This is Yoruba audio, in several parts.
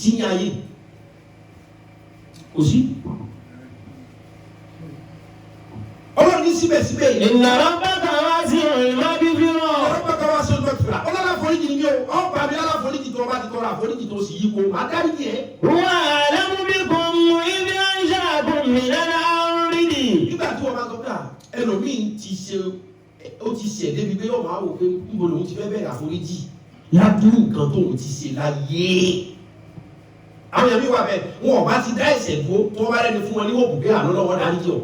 sí ní ayé kò sí. ọlọ́run ní síbẹ̀síbẹ̀ yìí. ìnáwó bàtà wá sí ìmọ̀ bíbí wọn. ọlọ́run bàtà wá sí ìmọ̀ bíbí wọn. ọlọ́run àforíjì ni yóò ọ̀ bàbí aláforíjì tó bá ti tọrọ àforíjì tó sì yí ko má dárí jẹ. wà á lẹ́mú bí kò mú ibi àṣà àbùmí lẹ́la orílẹ̀. nígbà tí wọ́n bá sọ pé ẹlòmíín ti ṣe ó ti ṣẹ̀ débi pé yóò máa wò pé níbo lòun ti fẹ́ bẹ̀rẹ̀ àforíjì ládùúgbò nǹkan tóun ti ṣe láyé. àwọn èèyàn mi wà bẹ́ẹ̀ wọn ò bá ti dá ẹ̀ṣẹ̀ dúró tí wọ́n bá rẹ́ni fún wọn ní òkú pé àná lọ́wọ́ dárí jọ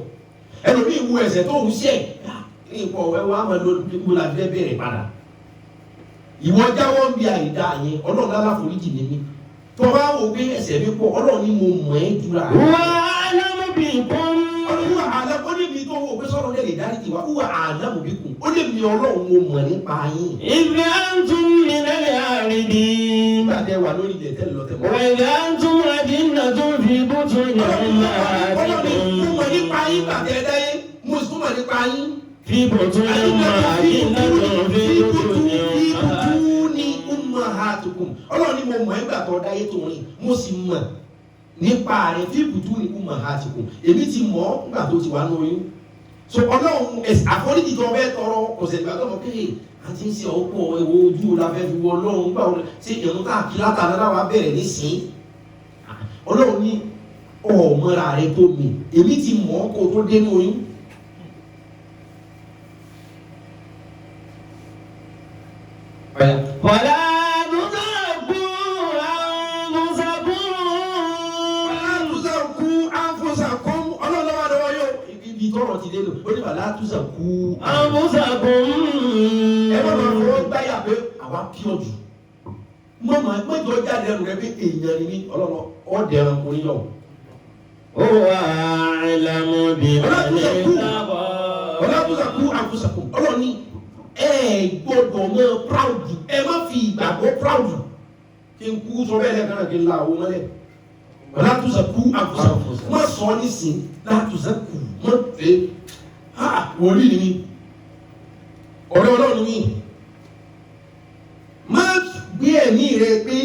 ẹlòmíín wu ẹ̀ṣẹ̀ tóun ṣẹ̀ ní ipò ọ̀wẹ́ wa máa lo níbo la fẹ́ bẹ̀rẹ̀ padà. ìwọ jáwọ́ ń bi àìdá yẹn ọlọ́run aláforíjì ni mí tó bá wò pé ẹ̀ṣẹ̀ mi pọ̀ ọlọ́run ni mo mọ̀ ẹ́ jura. wà á lẹ́mú bí kò mú. ọlọ́run àlẹ́ ó lè mi tó wò pé sọ́run lè dárí jì wá wúwa àlẹ́ mò bí kù ó lè mi ọlọ́run mo mọ̀ nípa yín. ibi àǹtún mi lẹ́lẹ̀ àrídì. nígbà tẹ wà lórí ilẹ̀ tẹ́lẹ̀ lọ́tẹ̀ mọ́. wà ìdá àǹtún àdínà tó fi bùtù yàrá ọlọ́run mo mọ̀ nípa yín gbàtẹ́ dáyé mo sì mọ̀ nípa yín. fi bùtù yàrá àdínà tó fi bùtù yàrá. ọlọ́run ni mo mọ̀ nígbà tó dáyé tó rìn mo sì mọ̀ nípa rẹ̀ fi bùtù ní ummahatikum èmi ti mọ̀ nígbà tó ti wà lóyún. so ọlọ́run àforíjì tó fẹ́ tọrọ ọ̀sẹ̀ ìgbà tó mọ̀ pé àti ń ṣe ọ̀pọ̀ ẹ̀wọ̀ ojú la fẹ́ fi wọ ọlọ́run gbà wọlé ṣé ìrún tá a kí látara náà wá bẹ̀rẹ̀ nísìn ọlọ́run ní ọ̀mọ́ra rẹ tó mi èmi ti mọ̀ kó tó dé ní oyún. wàlá tuzakku anfusakum. wàlá tuzakku anfusakum ọlọ́run lọ́wọ́ lọ́wọ́ yóò ibi tọrọ ti dé lò ó ní wàlá tuzakku anfusakum. ẹ má máa fọwọ́ gbáyà pé àwa pure jù mọ́jọ jáde ẹnu rẹ pé èèyàn ni mí ọlọ́run ọ̀dẹ̀ ẹrankunrin lọ. ó wà àìlàmú bí wàlá tuzakku anfusakum ọlọ́run ní ẹ gbọ́dọ̀ mọ́ proud ẹ má fi ìgbàgbọ́ proud kí n kú sọ bẹ́ẹ̀ lẹ́ẹ̀kan náà kí n la àwọn mọ́lẹ̀ wàlá tuzakku anfusakum má sọ ní sìn látuzakku má fẹ́ wòlíì ni mí ọ̀rẹ́ ọlọ́run ni mí má gbé ẹ̀mí rẹ pé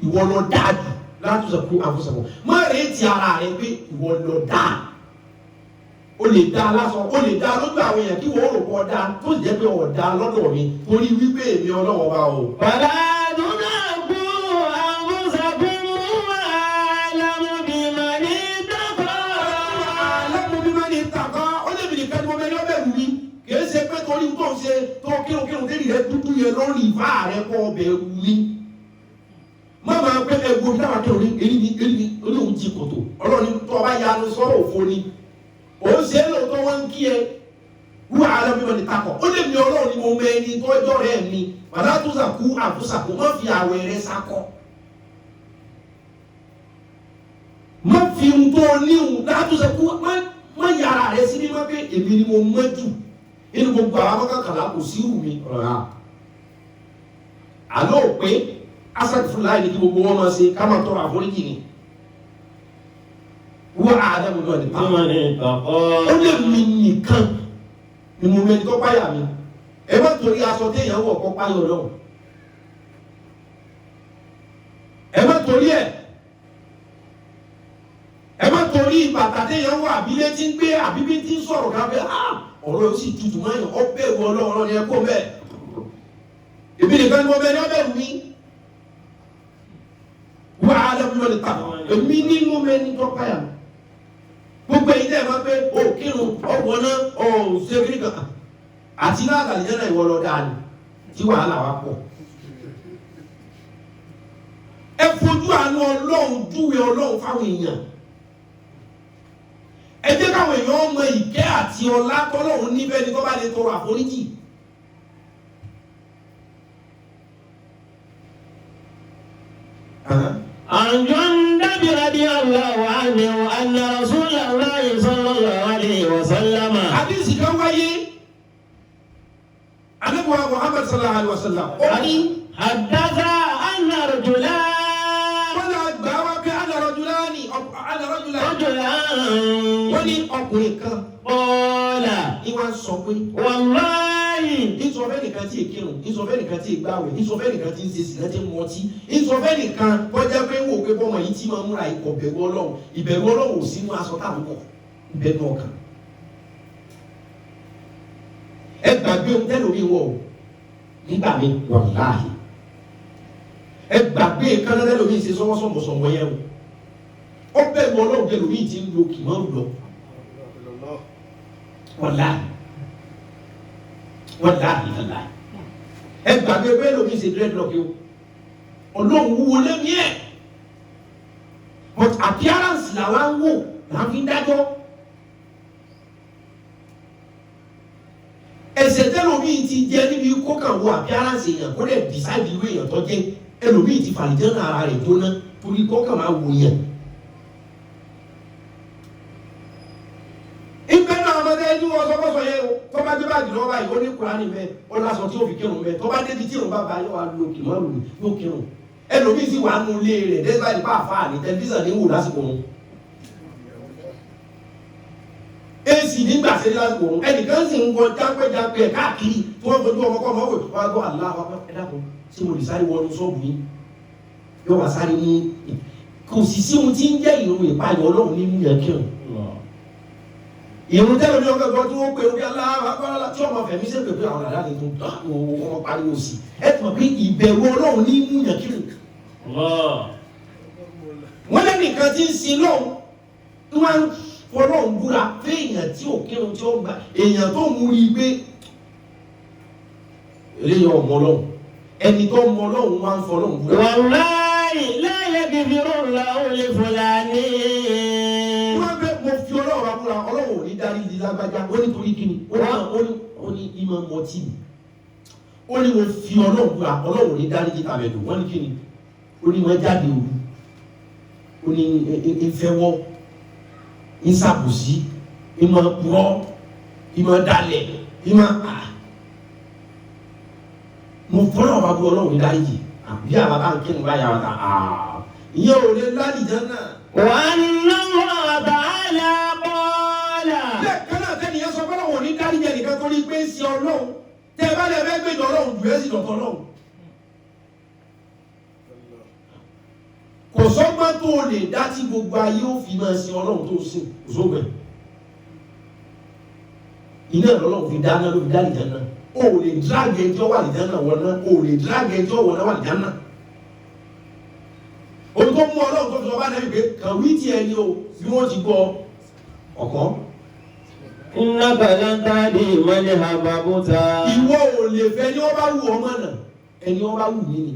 ìwọ lọ dáa jù látuzakku anfusakum má retí ara rẹ pé ìwọ lọ dáa. O lè dá lásán o lè dá lójú àwọn èèyàn kí wọ́n rò pọ̀ dá tó sì jẹ́ pé ọ̀ dá lọ́dọ̀ mi torí wípé èmi ọlọ́wọ́ bá o. wàlá tuzakku anfusakum huwa a'lamu biman ittaqa. a'lamu biman ittaqa ó lè bìrì kẹ́ni mo bẹ ní ọbẹ̀ wù mí kìí ṣe pé torí tó ń ṣe tó kírun tẹ́lẹ̀ rẹ dúdú yẹn lórí ìfá rẹ kọ́ ọbẹ̀ wù mí. má máa pẹ́ ẹ̀gbọ́n mi táwa kírun ní èyí olóhùn jí kòtò ọlọ́run tó ọba yanu sọ́rọ̀ òfo ni. ó ṣe é lóòótọ́ wọ́n ń kí ẹ wúwa a'lamu biman ittaqa ó lè mi ọlọ́run ni mo mọ ẹni tó ẹjọ́ rẹ̀ mi wàlá tuzakku anfusakum má fi àwẹ̀ rẹ sákọ̀ má fi ń tó níhùn látúnṣekú má yàrá rẹ sí ní má pé èmi ni mo mọ́ jù nínú gbogbo àwọn akọ́kànlá kò sí ìrù mi ọ̀rá àlọ́ pé asàtì fún láì ní kí gbogbo wọn máa ṣe ká máa tọrọ àforíjì ni wọ́n a'lamu biman ittaqa ó lè mi nìkan ni mo mẹ́ni tó páyà mi ẹ má torí aṣọ téèyàn wọ̀ kọ́ páyọ̀ náà ẹ má torí ẹ má torí bàtà téèyàn wọ̀ àbílẹ̀ tí ń gbé àbíbí tí ń sọ̀rọ̀ káfẹ́ ọ̀rọ̀ yóò sì tutù mọ́ yàn ọbẹ̀ wọ ọlọ́run ni ẹ kó bẹ́ẹ̀ èmi nìkan ni mo bẹ ní ọbẹ̀ mi wọ́n a'lamu biman ittaqa èmi ní mo mẹ́ni tó páyà mi gbogbo èyí tẹ́ ẹ máa pé o kírun ọ̀wọ́ náà ọ̀hún ṣẹ́gírí kan àti láàgà lè jẹ́nà ìwọ lọ dáa ni tí wàhálà wa pọ̀. ẹ fojú àánú ọlọ́run júwe ọlọ́run fáwọn èèyàn ẹ jẹ́ káwọn èèyàn mọ ìkẹ́ àti ọlá tọ́lọ́run níbẹ̀ ni tó bá lè tọrọ àforíjì. عن جندب رضي الله عنه أن رسول الله صلى الله عليه وسلم حديث كان وáyé Ànábì wa Muhammad sallallahu alaihi wasallam حدث أن رجلا wala gbawa bi ana rajulani wọ́n ní ọkùnrin kan قال ìwà sọ pé والله ìsọfẹ́ nìkan tí èkírun ìsọfẹ́ nìkan tí ègbàwẹ̀ ìsọfẹ́ nìkan tí ń ṣe sìnà tí ń mọtí ìsọfẹ́ nìkan kọjá pé wò pé bọ́mọ yìí tí máa múra ikọ̀ bẹ̀rù Ọlọ́run ìbẹ̀rù Ọlọ́run ò sínú aṣọ táwọn kọ̀ ìbẹ̀rù ọkàn. ẹ gbàgbé ohun tẹ́lómi wọ̀ o nígbà mi wàláhì ẹ gbàgbé kánná tẹ́lómi ṣe sọ́wọ́sọ̀mọ̀sọ̀mọ̀ yẹn o ó bẹ̀rù Ọlọ́run tẹ́lómi ti ń lo kìmọ́rù lọ wàláhì wàláhì lálàhì ẹ gbàgbé pé lómi ṣe dreadlock o Ọlọ́run wúwo lẹ́mí ẹ̀ but appearance làwa ń wò là ń fi dájọ́ ẹsẹ̀ tẹ́lómi ti jẹ́ níbi kókàn wo appearance èèyàn kó dẹ̀ decide ìwé èèyàn tó jẹ́ ẹlòmíì ti fàlìjẹ́ náà ara rẹ̀ jóná torí kókàn máa wò yẹn. ìgbẹ́ náà ọmọdé ẹni wọ́n sọ́kọ́sọ yẹn o tó bá dé báàgì lọ́wọ́ báyìí ó ní Kùránì bẹ́ẹ̀ ó lásọ tí ó fi kírun bẹ́ẹ̀ tó bá débi tí òun bá ba yóò wá lo kìmọ́rù yóò kírun ẹlòmíì sì wà nù ilé rẹ̀ dẹ́gbà ìpá àfáà ní tẹlifíṣàn ní wò lásìkò wọn. èsì nígbà sí lásìkò wọn ẹnìkan sì ń wọ jápẹ́jápẹ́ káàkiri tí wọ́n fojú ọmọkọ́ ọmọ wò wá gbọ́ aláwọ̀ ẹ̀dàkùn tí mo lè sáré wọnú ṣọ́ọ̀bù yìí yóò wá sáré ní kò sì sí ohun tí ń jẹ́ ìrun ìpayọ̀ Ọlọ́run ní mú yẹn kírun. ìrun tẹ́lẹ̀ ní ọgbẹ́gbọ́ tí wọ́n pe orí aláwọ̀ tí ọmọ fẹ̀mí ṣe pẹ̀lú àwọn àdáni tó wọ́n pariwo sí ẹ tún pé ìbẹ̀rù Ọlọ́run ní mú yẹn kírun. wọ́n lẹ́nìkan tí ń sin lọ́hùn wọ́n fọlọ́hùn búra fún èèyàn tí ò kírun tí ó gbà èèyàn tó mú rí gbé eléyìí ọmọ Ọlọ́run ẹni tó mọ Ọlọ́run wá ń fọlọ́hùn búra. wàláyé láyé bìbírò ńlá ó lè Fúlàní. wọ́n bẹ mo fi Ọlọ́run wá búra Ọlọ́run ò ní darí di lágbájá ó ní torí kíni ó ní ìmọ̀ mọtí mi ó ní mo fi Ọlọ́run búra Ọlọ́run ò ní darí di tàbẹ̀dù wọ́n ní kíni ó ní wọ́n jáde òru ó ní ìfẹ́wọ́ ìsàbòsí ìmọ̀ purọ́ ìmọ̀ dalẹ̀ ìmọ̀ mo fọ́nà wá bú Ọlọ́run ní dáríjì bí àwọn bá ń kí ní bá yà wá ta ìyẹn ò lè lálìjẹ́ náà. wà á náwó àbáàlà bọ́ọ̀là. lẹ́ẹ̀kan náà tẹ́niyẹn sọ fọ́nà wọn ní dáríjì nìkan torí pé ń ṣe Ọlọ́run tẹ́ ẹ bá lè fẹ́ gbèjọ Ọlọ́run jù ẹ́ sì dọ̀tọ̀ Ọlọ́run. kò sọ́gbọ́n tó o lè dá tí gbogbo ayé ó fi máa ṣe Ọlọ́run tó sìn kò sóògbẹ́. iná Ọlọ́run fi dáná ló fi dá ìjà náà o lè drag ẹjọ́ wà lìjà náà wọ́n náà o lè drag ẹjọ́ wọ́n náà wà lìjà náà. ohun tó mú Ọlọ́run tó fi sọ bá dẹ́bi pé kàwé tí ẹni o bí wọ́n ti gbọ́ ọ̀kan. iná bàlá ń tàdé ìmọ̀lẹ̀ àbàbọ̀tà. ìwọ ò lè fẹ́ ni wọ́n bá wù ọmọ náà ẹni wọ́n bá wù mí ni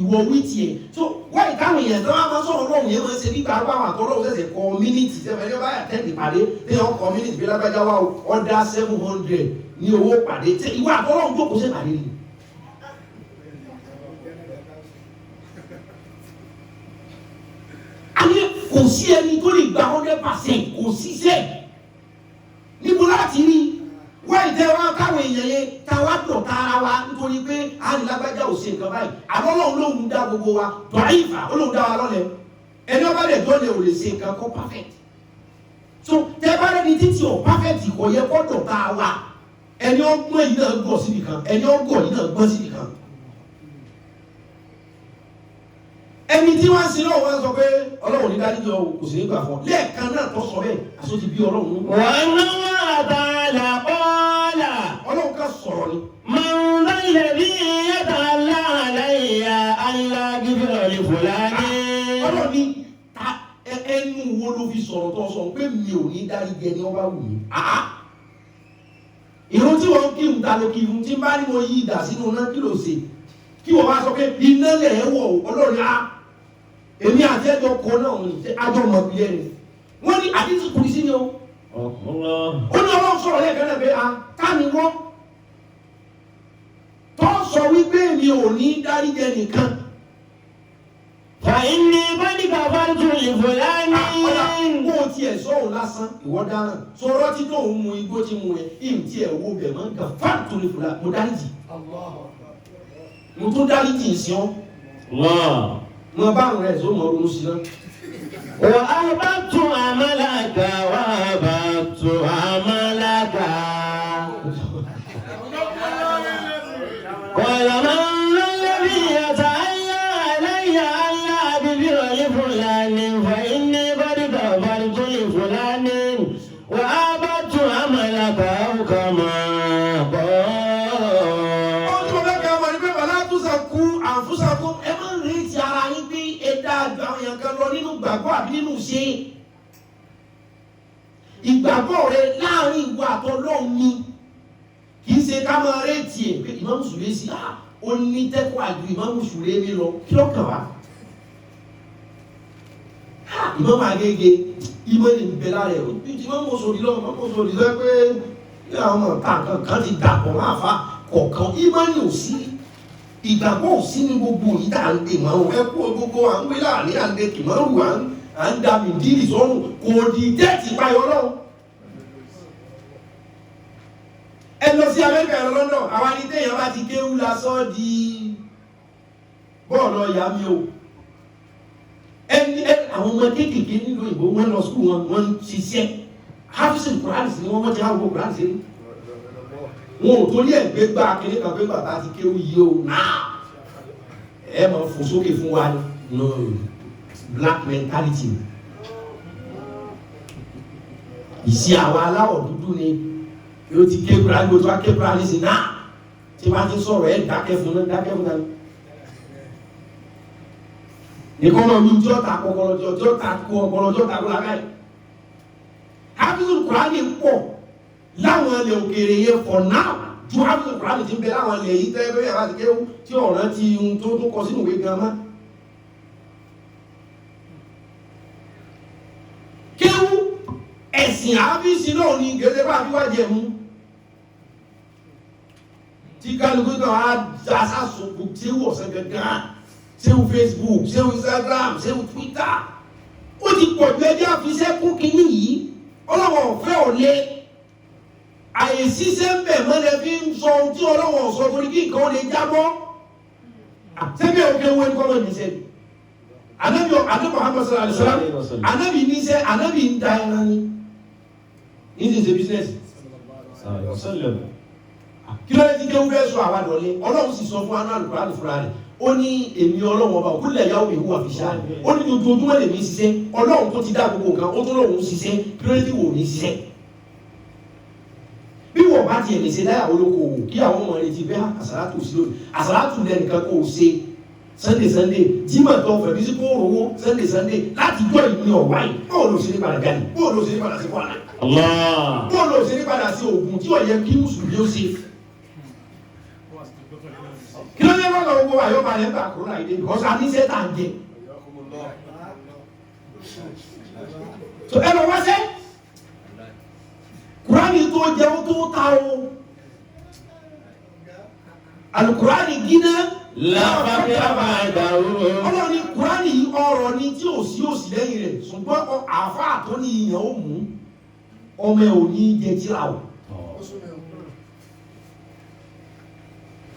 ìwọ wí tiẹ̀ so wáyé táwọn èèyàn tó máa sọ̀rọ̀ Ọlọ́run yẹn máa ń ṣe nígbà àwọn àtọ́lọ́run ṣẹ̀ṣẹ̀ community sẹ́fẹ̀ ní ọba àtẹ́ǹdì pàdé ní ọ̀ community bí lágbájá wa ọ̀dà 700 ní owó pàdé tí ìwọ àtọ́lọ́run jókòó sí pàdé ni. àní kò sí ẹni tó lè gba 100% kò sí sẹ́ níbo láti rí wáyé tẹ́ wá káwọn èèyàn yẹn táwa dọ̀ tara wa nítorí pé ànílágbájá ò ṣe nǹkan báyìí àmọ́ Ọlọ́run lóhun dá gbogbo wa dọ̀rí ìfà Ọlọ́run dá wa lọ́lẹ̀ ẹni ọba rẹ̀ dọ́lẹ̀ ò lè ṣe nǹkan kó perfect so tẹ́ bá rẹ́ni títí ọ̀ perfect kò yẹ kó dọ̀ tara wa ẹni ọgbọ́n yìí náà gọ̀ síbi kan ẹni ọgọ̀ yìí náà gbọ́n síbi kan ẹni tí wọ́n ń sin náà wọ́n sọ pé Ọlọ́run ní dáríjì ọ kò sí nígbà fún ọ lẹ́ẹ̀kan náà tó sọ bẹ́ẹ̀ àṣọ ti bí Ọlọ́run. wọ́n náwó àbáàlà bọ́ọ̀là. Ọlọ́run ká sọ̀rọ̀ ni. màá ń lè rí ẹ̀dá aláàláyà alágbèbèrè lè Fúlàní. Ọlọ́run ní ẹnu wo ló fi sọ̀rọ̀ tó sọ pé mi ò ní dáríjì ẹni ọba wù mí. ìrun tí wọ́n kírun ta ló kírun tí bá ní mo yí ìdà sínú náà kí ló ṣe kí wọ́n bá sọ pé iná lẹ̀ ẹ́ wọ̀ Ọlọ́run á èmi àti ẹjọ́ kọ náà ní àjọ mọ̀ bí ẹni wọ́n ní àdínsì kùrì sí ni o ó ní Ọlọ́run sọ̀rọ̀ lẹ́ẹ̀kan náà pé ká ni wọ́n tó sọ wípé mi ò ní dáríjẹ nìkan. fàìní bọ́dìkà fàájú ìfòlání. kó o tiẹ̀ sọ̀rọ̀ lásán ìwọ dáná sọ̀rọ̀ tí tó ń mu igbó tí mu ẹ̀ ìhìn tí ẹ̀ wo bẹ̀ máa ń kà fáàtò ní fúlà mo dáríjì mo tún dáríjì sí ọ́ mo bá àwọn rẹ̀ tó mọ̀ ronú sí náà. wà á bá tún àmàlàkà wà á bá tún àmàlàkà. فلان فإني قد غفرت لفلان وآبدت عملك أو كما قال. ọjọ́ bẹ́ẹ̀ kí a mọ̀ ní pé wàhálà tó sàkú àfúsàkú ẹ máa ń retí ara yín pé ẹ dáa ju àwọn èèyàn kan lọ nínú gbàgbọ́ àbí nínú ṣe ìgbàgbọ́ rẹ láàrin ìwọ àtọlọ́run ni kì í ṣe ká máa retí ẹ pé ìmáàmù Sùlé sí ó ní tẹ́kọ̀ àjù ìmáàmù Sùlé mi lọ kí ló kàn wá ìmáàmù Agége ìmọ̀ ní ìbẹ̀lá rẹ̀ ìmáàmù Òṣòdì lọ ìmáàmù Òṣòdì lọ pé àwọn ọmọ ta kan ti dàpọ̀ máa fa kọ̀ọ̀kan ìmọ̀ ní òsì ìgbàgbọ́ òsì ní gbogbo yìí tá à ń pè mọ́ ẹ kú gbogbo à ń gbé láàrin à ń lè kì mọ́ rù à ń da mìdírì sọ́run kò di dẹ́ẹ̀tì báyọ̀ lọ́wọ́. ẹ lọ sí Amẹ́ríkà ẹ̀rọ London àwa ní téèyàn bá ti kéwú lásán di bọ́ọ̀lù ọ̀yà mi o ẹni àwọn ọmọ kéékèèké nílùú òyìnbó wọn lọ sukùl wọn ń ṣiṣẹ́ hafisul Quran sí wọn ti hàn wọ Quran sí wọn ò torí ẹ̀ gbé gbá kíní kan gbé gbà tá a ti kéwú yìí o náà ẹ máa fò sókè fún wa no black mentality ìṣe àwọn aláwọ̀ dúdú ni yóò ti ké Quran gbogbo aké Quran sí náà tí wọ́n ti sọ̀rọ̀ ẹ̀ dákẹ́ fún náà nìkan náà ní ọjọ́ ta kọkọlọjọ ọjọ́ ta kọ ọkọlọjọ ta kọ lákàyè hafisul Quran pọ̀ láwọn ilẹ̀ òkèèrè yẹn for now ju hafisul Quran ti ń bẹ láwọn ilẹ̀ yìí tẹ́ bẹ́ẹ̀ láti kéwú tí ọ̀ràn ti ń tó kọ sínú ìwé gan mọ́ kéwú ẹ̀sìn àbísí náà ní gẹ́gẹ́ bá àbíwájẹ̀ mú tí kálukú náà á sásòkò tí ó wọ̀sán gangan ṣéwù Facebook ṣéwù Instagram ṣéwù Twitter ó ti pọ̀ ju ẹjẹ́ àfiṣẹ́ kún kínní yìí ọlọ́wọ́ ọ̀fẹ́ ọ̀lẹ àyè ṣiṣẹ́ ń bẹ̀ mọ́lẹ̀ fi ń sọ ohun tí ọlọ́wọ́ sọ torí kí nǹkan lè jábọ́ sẹ́mi òkè owó ẹni kọ́mọ̀ níṣẹ́ anabi Muhammad sallallahu alaihi wasallam anabi níṣẹ́ anabi ń da ẹran ní ní ṣe business kí ló dé tí kéwú fẹ́ sọ àwa dọ̀lẹ́ ọlọ́run sì sọ fún anáàlú kúránì fúnra rẹ̀ ó ní èmi ọlọ́run ọba òkúlẹ̀ yàwó mi wà fi ṣáà ó ní ojoojúmọ́ lèmi ṣiṣẹ́ ọlọ́run tó ti dá gbogbo nǹkan ó tó lóun ṣiṣẹ́ kí ló dé tí wò ní ṣiṣẹ́ bí wọ́n bá tiẹ̀ lè ṣe láyàwó lókoòwò kí àwọn ọmọ rẹ̀ ti bẹ́ àsàlátù sí lónìí àsàlátù lẹ́nìkan kò ṣe Sunday Jímọ̀ tó fẹ̀ bí sí kó rówó Sunday láti jọ ìní ọ̀wá yìí bóò ló ṣe ní padà gani bóò ló ṣe ní padà sí kwara bóò ló ṣe ní padà sí Ògùn tí ó yẹ kí mùsùlùmí ó ṣe kí ló dé lọ́dọ̀ owó àyọ́bá rẹ̀ gbà kúrò láìdé because a ní sẹ́tà ń jẹ so ẹ lọ wá sẹ́ Kùránì tó jẹun tó ta o Al-Kùránì gíná ọlọ́run ní Kùránì ọ̀rọ̀ ni tí ò sí òsì lẹ́yìn rẹ̀ ṣùgbọ́n àáfàá tó ní ìyàn ó mú ọmọ ẹ̀ ò ní jẹ tíra o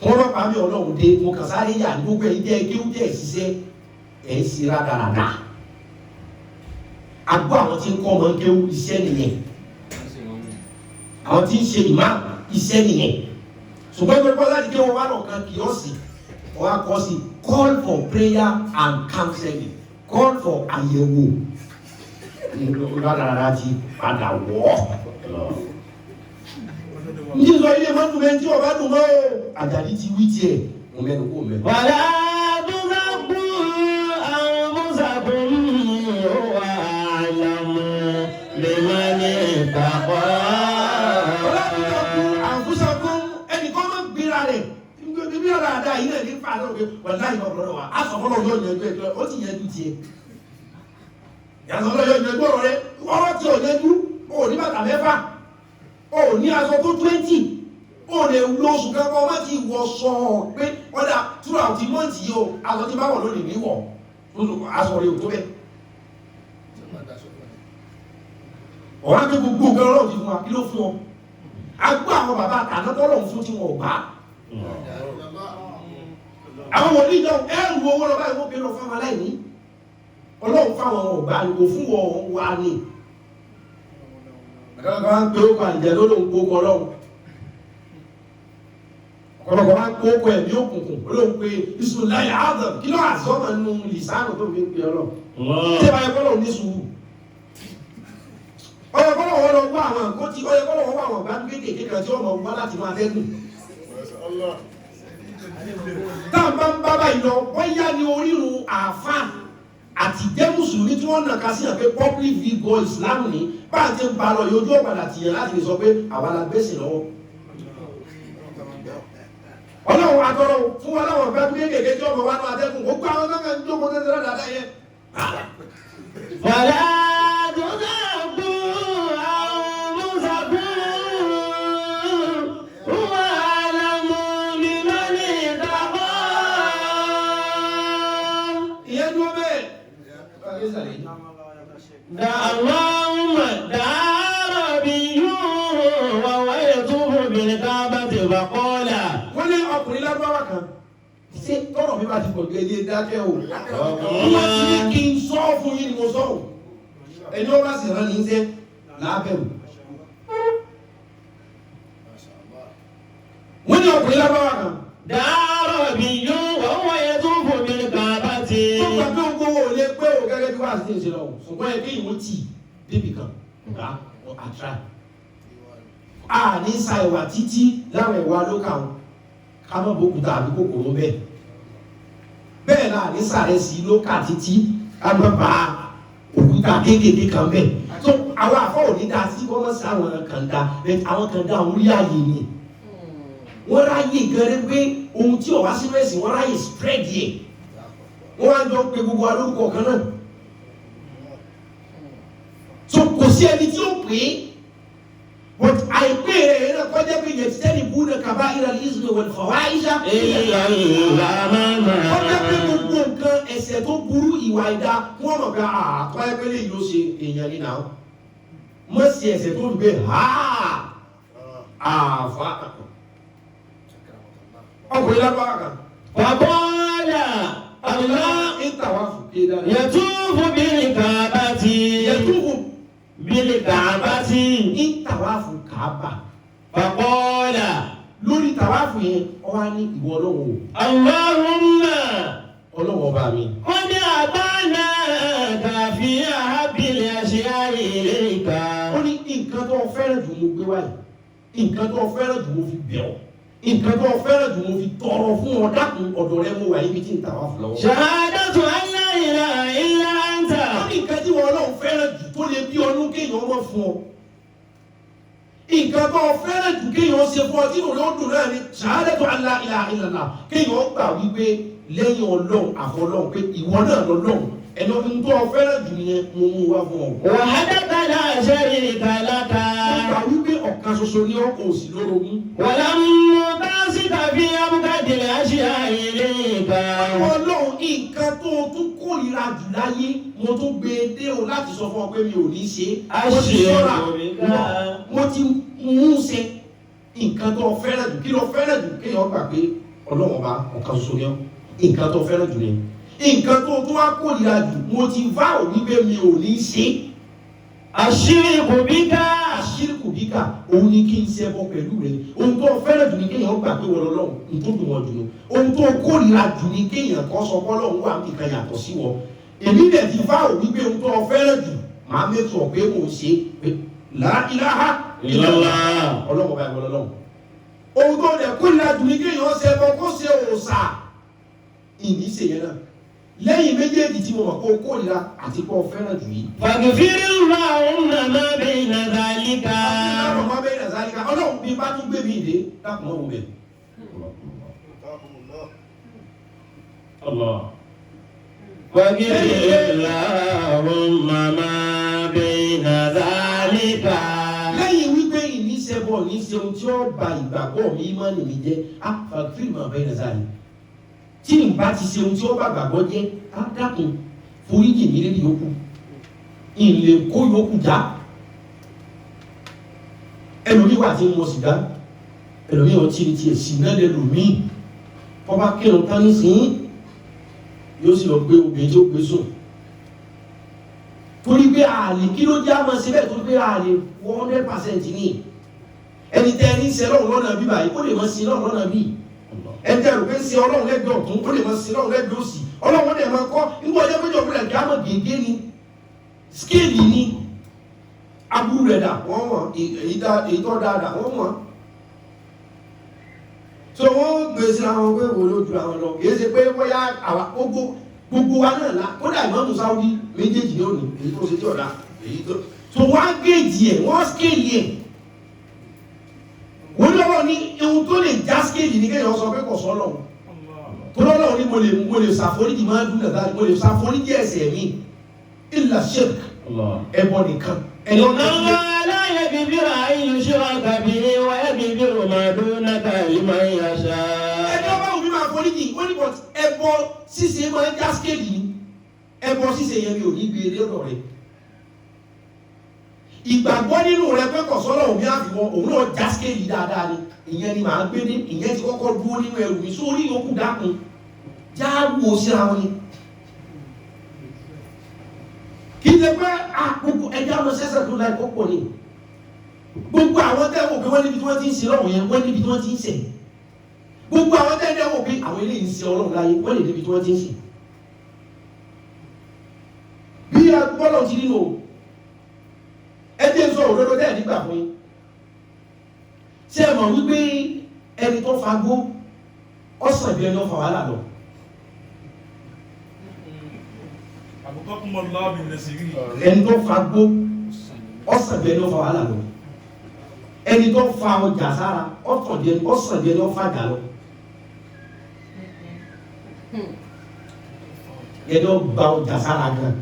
wọ́n lọ́pàá mi ọlọ́run dé mo kàn sáré yà ní gbogbo ẹ̀yìn jẹ́ kí ó jẹ́ ìṣiṣẹ́ ẹ̀ ń ṣe rádaràdà àgbo àwọn tí ń kọ́ ọmọ ń kéwú iṣẹ́ nìyẹn àwọn tí ń ṣe ìmá iṣẹ́ nìyẹn ṣùgbọ́n ìgbẹ́ bọ́lá ti kéwọ́n wá lọ́ọ̀kan kì í ọ̀sìn ọ̀hà kọ́ sí call for prayer and counseling call for àyẹ̀wò rádaràdà ti padà wọ̀ ní sọ ilé mọ́tò mẹ́rin tí ọba dùn mọ́ àjàdí ti wí tiẹ̀ mo mẹ́nu kó mẹ́nu. wàlá àbúzàkú àbúzàkú wà lámú lèmọ́lẹ̀ ìtàkọ́. ọlọ́dúnrún àbúzàkú ẹnìkan máa ń gbéra rẹ̀ bí ọ̀rọ̀ àdá yìí náà ní fa lóore wàlá ìmọ̀ ọ̀rọ̀ wa á sọ fọlọ́ yóò yanjú ẹjọ́ ó ti yanjú tiẹ̀. yàtọ̀ fọlọ́ yóò yanjú ọ̀rọ̀ rẹ̀ ọ̀rọ̀ tí ò yanjú ò ní bàtà mẹ́fà o ní aṣọ tó 20 o lè lo oṣù kankan wọ́n ti wọ sọ pé ọ̀dà throughout the month yìí o aṣọ tí bá wọ̀ lónìí ní wọ̀ aṣọ rẹ̀ ò tó bẹ́ẹ̀. ọ̀rá pé gbogbo nǹkan ọlọ́run ti fún wa kí ló fún ọ agbó àwọn bàbá àtàná tọ́lọ̀ fún tí wọn ò bá àwọn wòlíì náà ẹrù owó lọ báyìí wọ́n gbé lọ fáwọn aláìní ọlọ́run fáwọn ọ̀gbà kò fún wọn wà ní àkàkọ́ ń pè ó pa ìjẹ́ ló ló ń kó kọ́ lọ́wọ́ ọ̀pọ̀lọpọ̀ máa ń kó oko ẹ̀mí òkùnkùn olóhùn pé Bismillahil Azam kí ló àzọ́mọ̀ nù lìsánù tó fi ń pè ọlọ́ tí ẹ bá yẹ kọ́lọ̀ ní sùúrù ọyọ kọ́lọ̀ wọn lọ wá àwọn nǹkan tí ọyọ kọ́lọ̀ wọn wá àwọn gbádùn kéékèèké kan tí wọ́n mọ̀ wá láti máa tẹ́gùn táwọn bá ń bá báyìí lọ bóyá ní orírun àáfà àti jẹ́ mùsùlùmí tí wọ́n nàka sí àpé public figure Islam ní bá a ti ń ba lọ yóò ọ̀padà tìyàn láti lè sọ pé àwa la gbèsè lọ́wọ́ ọlọ́run àtọ́rọ̀ fún wa láwọn ọ̀gá kéékèèké tí ọmọ wa náà atẹ́kùn ó gbá àwọn náà ń jókòó tẹ́tẹ́rẹ́ dáadáa yẹn. Fàlà dùnà bú àwọn mùsàkú wà lámú mímọ́ ní ìdàgbọ́. Ìyẹn dúró bẹ́ẹ̀. Dàwọ́mà dàrọ̀ bí yóò wà wáyé tó fún mi ní kábàtì bàkọ́lá. Wọ́n ní ọkùnrin lágbára kan ṣé tọrọ mi bá ti pọ̀ gẹ́gẹ́ ní dákẹ́ o wọ́n ti ní kí n sọ fún yín ni mo sọ o ẹni wọ́n bá sì rán ní iṣẹ́ lábẹ́rù wọ́n ní ọkùnrin lágbára kan dàrọ̀ bí yóò wà wáyé tó fún mi ní kábàtì. wọ́n gbà pé ogun wo lè pé o gẹ́gẹ́ bí wàá sí ìṣe lọ ṣùgbọ́n ẹbí ìwọ́n tì débì kan ọ̀gá àtúrà a ní sa ìwà títí láwọn ìwà lókà wọn ká mọ̀ bókúta àbí kòkòrò bẹ́ẹ̀ náà ní sàrẹ́ sí lókà títí ká mọ̀ bá òkúta kéékèèké kan bẹ́ẹ̀ tó àwọn àfọ̀ òní dá sí wọ́n mọ̀ sí àwọn kànga àwọn kànga àwọn orí ààyè ni wọ́n ráyè gẹ́rẹ́ pé ohun tí ọ̀wá sínú ẹ̀sìn wọ́n ráyè spread yẹ wọ́n wá jọ pé gbogbo alórúkọ kan náà so kò sí ẹni tí ó pè é but àìpé rẹ̀ náà kọjá pé yẹn ti tẹ́lẹ̀ bú náà kaba ìrọ̀lẹ́ ìṣúná wọ̀lẹ̀ fọwọ́ àyíṣà. kọjá pé gbogbo nǹkan ẹ̀ṣẹ̀ tó burú ìwà ìdá wọ́n mọ̀ pé àtọ́ ẹgbẹ́ lè yóò ṣe èèyàn nínú àwọn mọ̀ sí ẹ̀ṣẹ̀ tó dùgbẹ́ àfa ọkùnrin lágbára kan. Fàbọ́lá Allah ìtàwáfù kéda. yẹtúfù bíi kàbàtì. yẹtúfù bíi kàbàtì. ìtàwáfù kàbà. Fàbọ́lá lórí tàwáfù yẹn ọwọ́ ní ìwọ ọlọ́wọ́ o. Allahumma ọlọ́wọ́ ọba mi. wọ́n ní àbáná kàfí àhábìlì àṣeyáyé ìlẹ́yìnká. ó ní nǹkan tó fẹ́ràn jù mo gbé wáyé nǹkan tó fẹ́ràn jù mo fi bẹ̀ ọ́ nǹkan tó fẹ́ràn jù mo fi tọrọ fún ọ dákun ọ̀dọ̀ rẹ mo wà níbi tí ń tàwáfù lọ́wọ́. Shahadatu an la ilaha illa anta. ó ní nǹkan tí wọn ọlọ́run fẹ́ràn jù tó lè bí ọdún kéèyàn mọ̀ fún ọ. nǹkan tó fẹ́ràn jù kéèyàn ṣe fún ọ tí ìròyìn ó dùn náà ni shahadatu an la ilaha illallah kéèyàn gbà wípé lẹ́yìn ọlọ́run àfọlọ́run pé ìwọ náà lọ́lọ́run ẹni ọdún tó fẹ́ràn jù yẹn mo mú wá fún ọ. Wahdaka la sharika laka. ó gbà wípé ọ̀kan ṣoṣo ní ọkọ̀ òsì lórogún. Walam nubasika fi abgadil ashya'i ilayka. ọlọ́run nǹkan tó tún kórìíra jù láyé mo tún gbé e dé o láti sọ fún ọ pé mi ò ní ṣe é. mo ti sọ́ra mo ti mú ṣe nǹkan tó fẹ́ràn jù kí ló fẹ́ràn jù kéèyàn gbà pé ọlọ́run ọba ọ̀kan ṣoṣo ní ọ nǹkan tó fẹ́ràn jù ni nǹkan tó tún wá kórìíra jù mo ti vá òní pé mi ò ní ṣe é. Ashiriku bika. Ashiriku bika òun ni kí n ṣe ẹbọ pẹ̀lú rẹ ohun tó fẹ́ràn jù ni kéèyàn gbà pé wọ́n lọ́lọ́run ohun tó dùn wọ́n jù lọ ohun tó kórìíra jù ni kéèyàn kọ́ sọ pé Ọlọ́run wà nìkan yàtọ̀ sí wọn èmi dẹ̀ ti fá òní pé ohun tó fẹ́ràn jù máa mẹ́tọ̀ pé mò ń ṣe pé la ilaha illallah Ọlọ́run ọba ìwọ lọ́lọ́run ohun tó dẹ̀ kórìíra jù ni kéèyàn ṣe ẹbọ kó ṣe òòṣà ìní ṣèyẹn náà lẹ́yìn méjèèjì tí mo mọ̀ kó kórìíra àti kó fẹ́ràn jù yìí. Faghfir Allahumma ma bayna dhalika. Allahumma ma bayna dhalika ọlọ́run bí bá tún gbé mi ìdè dákun mọ́ wọlé. Faghfir Allahumma ma bayna dhalika. Lẹ́yìn wípé ìníṣẹ́bọ̀ ní ṣe ohun tí ó ba ìgbàgbọ́ mi máa nìmi jẹ́ faghfir ma bayna dhalika. Tí n bá ti ṣe ohun tí ó bá gbàgbọ́ jẹ́ á dákun foríjì mi lórí yòókù ìlè kó yòókù já ẹlòmíì wà tí mo sìgá ẹlòmíì ọtí ni tiẹ̀ sì náà lẹ́lòmíì ọba kírun tán nísìnyí yóò sì lọ gbé obìnrin tí ó gbé sùn torí pé àlè kí ló jẹ́ àmọ́ síbẹ̀ torí pé àlè 100% ní ẹni tẹ́ ẹni sẹ́ lọ́run lọ́nà bí báyìí ó lè mọ́ sí lọ́run lọ́nà bí ẹ̀jẹ̀ rò pé ń ṣe ọlọ́run lẹ́gbẹ̀ẹ́ ọ̀tún ó lè máa ṣe ọlọ́run lẹ́gbẹ̀ẹ́ òsì ọlọ́run dẹ̀ máa kọ́ nígbà ọjọ́ péjọ fúnra kí á mọ̀ gègé ni skéèlì ni aburú rẹ̀ dà wọ́n wọ̀n èyí tó dáadáa wọ́n wọ̀n so wọ́n gbé sí àwọn pé wò lójú àwọn lọ kìí ṣe pé bóyá àwa gbogbo wa náà la kódà ìmọ̀mù sáwọ́dí méjèèjì ní òní èyí tó ṣe tí ọ̀dà èyí tó so wọ́n á géèjì ẹ̀ wọ́n á skéèlì ẹ̀ wọ́n lọ́wọ́ ní ohun tó lè já skéèlì ní kéèyàn sọ pé kò sọ́ lọ́wọ́ tó lọ́wọ́ ní mo lè ṣàforíjì máa dún nàdá mo lè ṣàforíjì ẹ̀ṣẹ̀ mi ìlà shirk ẹbọ nìkan ẹni ọ̀nà láyé bíbí àìyí ṣọ́ra tàbí wáyé bíbí rọ̀mọdún kàlímà yàṣà. ẹni ọba òbí máa foríjì wọ́n ní bọ̀t ẹbọ ṣíṣe máa ń já skéèlì ni ẹbọ ṣíṣe yẹn mi ò ní gbé eré ọ̀dọ̀ rẹ̀ ìgbàgbọ́ nínú rẹ pé kọ̀sọ́lọ̀ òun yá fi wọ òun náà já skéèlì dáadáa ni ìyẹn ni màá gbé ní ìyẹn ti kọ́kọ́ dúró nínú ẹrù mi sórí yòókù dákun já wò síra wọn ni kì í ṣe pé gbogbo ẹja lọ sẹ́sẹ̀ tó láì kọ́pọ̀ ni gbogbo àwọn tẹ́wọ̀ pé wọ́n níbi tí wọ́n ti ń ṣe lọ́wọ́ yẹn wọ́n níbi tí wọ́n ti ń ṣe gbogbo àwọn tẹ́wọ̀ pé àwọn eléyìí ń ṣe ọlọ́run láyé wọ́n lè níbi tí wọ́n ti ń ṣe bí agbọ́lọ̀ ti nínú ẹjẹ́ sọ òdodo tẹ́ẹ̀ nígbà fún yín ṣé ẹ mọ̀ wípé ẹni tó fagbó ọ̀sán bí ẹni ó fa wàhálà lọ. ẹni tó fagbó ọ̀sán bí ẹni ó fa wàhálà lọ ẹni tó fa ọjà sára ọ̀sán bí ẹni ó fa jà lọ ẹni ó gba ọjà sára gan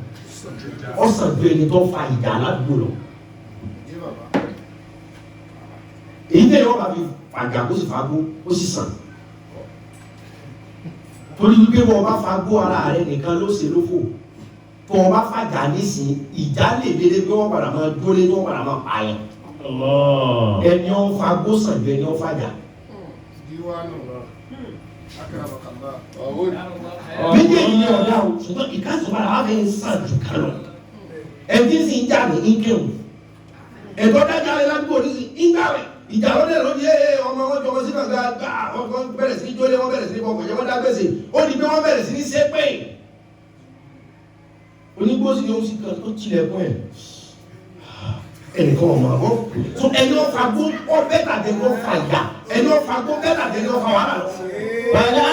ọ̀sán bí ẹni tó fa ìjà aládùúgbò lọ. èyí tẹ̀lé ọba fi fàjà kó sì fagbó ó sì sàn torí wípé wọn bá fagbó ara rẹ nìkan ló ṣe lófò tó wọn bá fàjà nísìnyí ìjà lè dédé pé wọn padà máa dúró lé wọn padà máa pààyàn ẹni ó fagbó sàn ju ẹni ó fàjà. méjèèjì ni ọ̀dà o ṣùgbọ́n ìkànnì padà wà fẹ́ sàn jù kan lọ ẹbí sì ń jà ní ìkéwù ẹ̀tọ́ dájà rẹ ládùúgbò ní sí ìgbàwẹ̀ ìjà lọ́dẹ̀ ló yé ọmọ wọn jọmọ sí kànga gbà wọn bẹ̀rẹ̀ sí ní jólé wọn bẹ̀rẹ̀ sí ní bọ̀kọ̀ jẹ́ wọ́n dágbèsè ó ní pé wọ́n bẹ̀rẹ̀ sí ní ṣépè onígbósí ni ó sì kàn tó tilẹ̀kùn ẹ̀ ẹnìkan ọmọ àbọ̀ tó ẹni ó fa gbó ó bẹ́tà tẹ́ kó fa ìyá ẹni ó fa gbó bẹ́tà tẹ́ kó fa wàhálà lọ. bàlá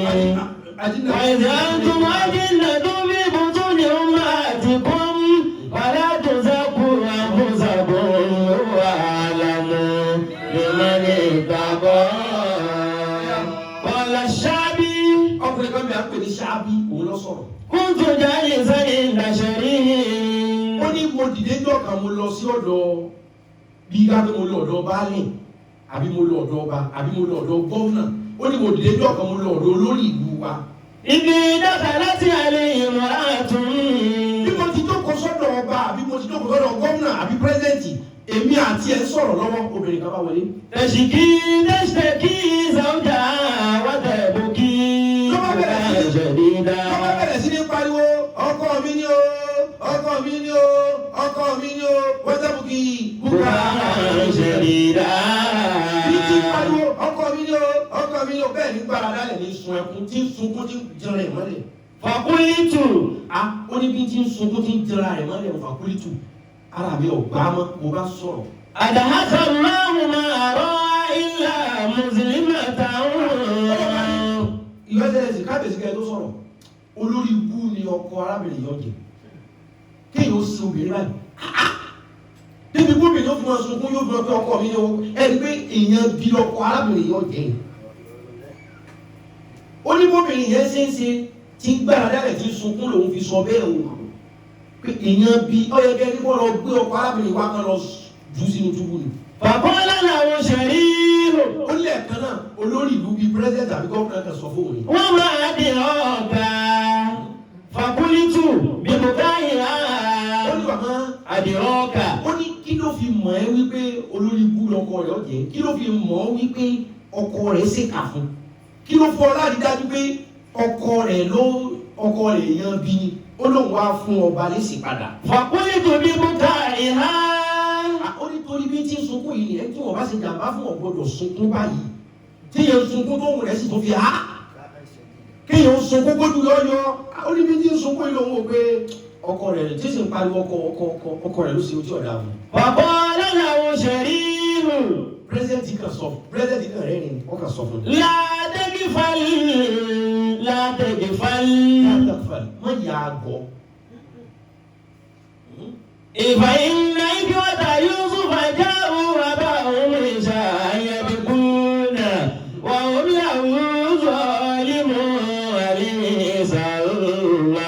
وإذا أنتم أجنة في بطون أمهاتكم فلا تزكوا أنفسكم هو أعلم بمن اتقى. قال الشعبي ọkùnrin kan bí a pè ní ṣáàbí òun lọ sọ̀rọ̀. كنت جالسا عند شريك. ó ní mo dìde jọ kan mo lọ sí ọ̀dọ̀ bí gáàbí mo lọ ọ̀dọ̀ baálé àbí mo lọ ọ̀dọ̀ ọba àbí mo lọ ọ̀dọ̀ gómìnà ó ní mo dìde jọ kan mo lọ ọ̀dọ̀ olórí ìlú wa. ibi dáta láti àlè ìmọ̀ràn àtún. bí mo ti jókòó sọ́dọ̀ ọba àbí mo ti jókòó sọ́dọ̀ gómìnà àbí pírẹ́sidẹ̀ntì èmi àti ẹ̀ sọ̀rọ̀ lọ́wọ́ obìnrin kan bá wọlé. tẹ̀síkì tẹ̀síkì sọ́jà wọ́tẹ̀ bùkì. lọ́wọ́ bẹ̀rẹ̀ sí ní pariwo ọkọ mi ni o ọkọ mi ni o ọkọ mi ni o wọ́tẹ̀ bùkì bùkà ṣẹ̀dídà. bí ti pariwo ọkọ mi ni o ọkọ mi ni o bẹ́ẹ̀ ní gbára dálẹ̀ ní sun ẹkún tí ń sunkún tí ń jẹrẹ ẹ̀ mọ́lẹ̀. fàkúlìtù. ó ní bí tí ń sunkún tí ń jẹrẹ ẹ̀ mọ́lẹ̀ fàkúlìtù ara mi ò gbá mọ́ mo bá sọ̀rọ̀. àdáhàtà Allahu ma ara illa muslimatan. ìwẹ́sẹ̀lẹ̀sì kábíyèsí kẹ́ tó sọ̀rọ̀ olórí ibú ni ọkọ arábìnrin yọ jẹ kéèyàn ó sin obìnrin báyìí débi gómìnà yóò fi wọn sunkún yóò fi wọn pé ọkọ mi ni ẹni pé èèyàn bí ọkọ arábìnrin yọ jẹ ó ní bóbìnrin yẹn ṣe ń ṣe tí ń gbára dálẹ̀ tí ń sunkún lòun fi sọ bẹ́ẹ̀ o pé èèyàn bí ọ̀yẹ́gẹ́ ní kó lọ gbé ọkọ̀ arábìnrin wa kan lọ jù sínú túbú ni. bàbá làwọn ṣẹ̀rí rò. ó lé ẹ̀kan náà olórí ìlú bíi pírẹ́sẹ̀ntì àbí gọ́ọ̀nà kan sọ fóun ni. wọ́n máa di ọ̀gá fàkúlítù bíbùkáyì ó ní bàbá àdìrọ́ọ̀kà. ó ní kí ló fi mọ̀ ẹ́ wípé olórí ibú lọkọ rẹ̀ ọ̀jẹ̀ kí ló fi mọ̀ ọ́ wípé ọkọ rẹ̀ ṣèkà fún kí ló fọ láti dájú pé ọkọ rẹ̀ yan bí ni ó lóun wá fún ọba lẹ́sìn padà. fàkúlítù bíbùkáyì ó ní torí bí tí ń sunkún yìí ẹ tí wọn bá ṣe jàmbá fún ọgbọdọ sunkún báyìí tí yẹn sunkún tó wù rẹ sì tó fi há kéèyàn sunkún kójú yọyọ ó ní bí tí ń sunkún yìí lòun ò pé ọkọ rẹ tí sì ń pariwo ọkọ rẹ ló ṣe ojú ọ̀dà wọn. bàbá làwọn ṣẹ̀rí rò. pírẹsidẹ̀ntì kan rẹ̀ ni wọ́n kàn sọ fún mi. látẹ̀gífàlì. má yà á gọ̀. إِنَّ إِخْوَةَ يُوسُفَ جَاءُوا أَبَاهُمْ عِشَاءً يَبْكُونَ وَهُمْ لَهُ ظَالِمُونَ أَلَيْسَ اللَّهُ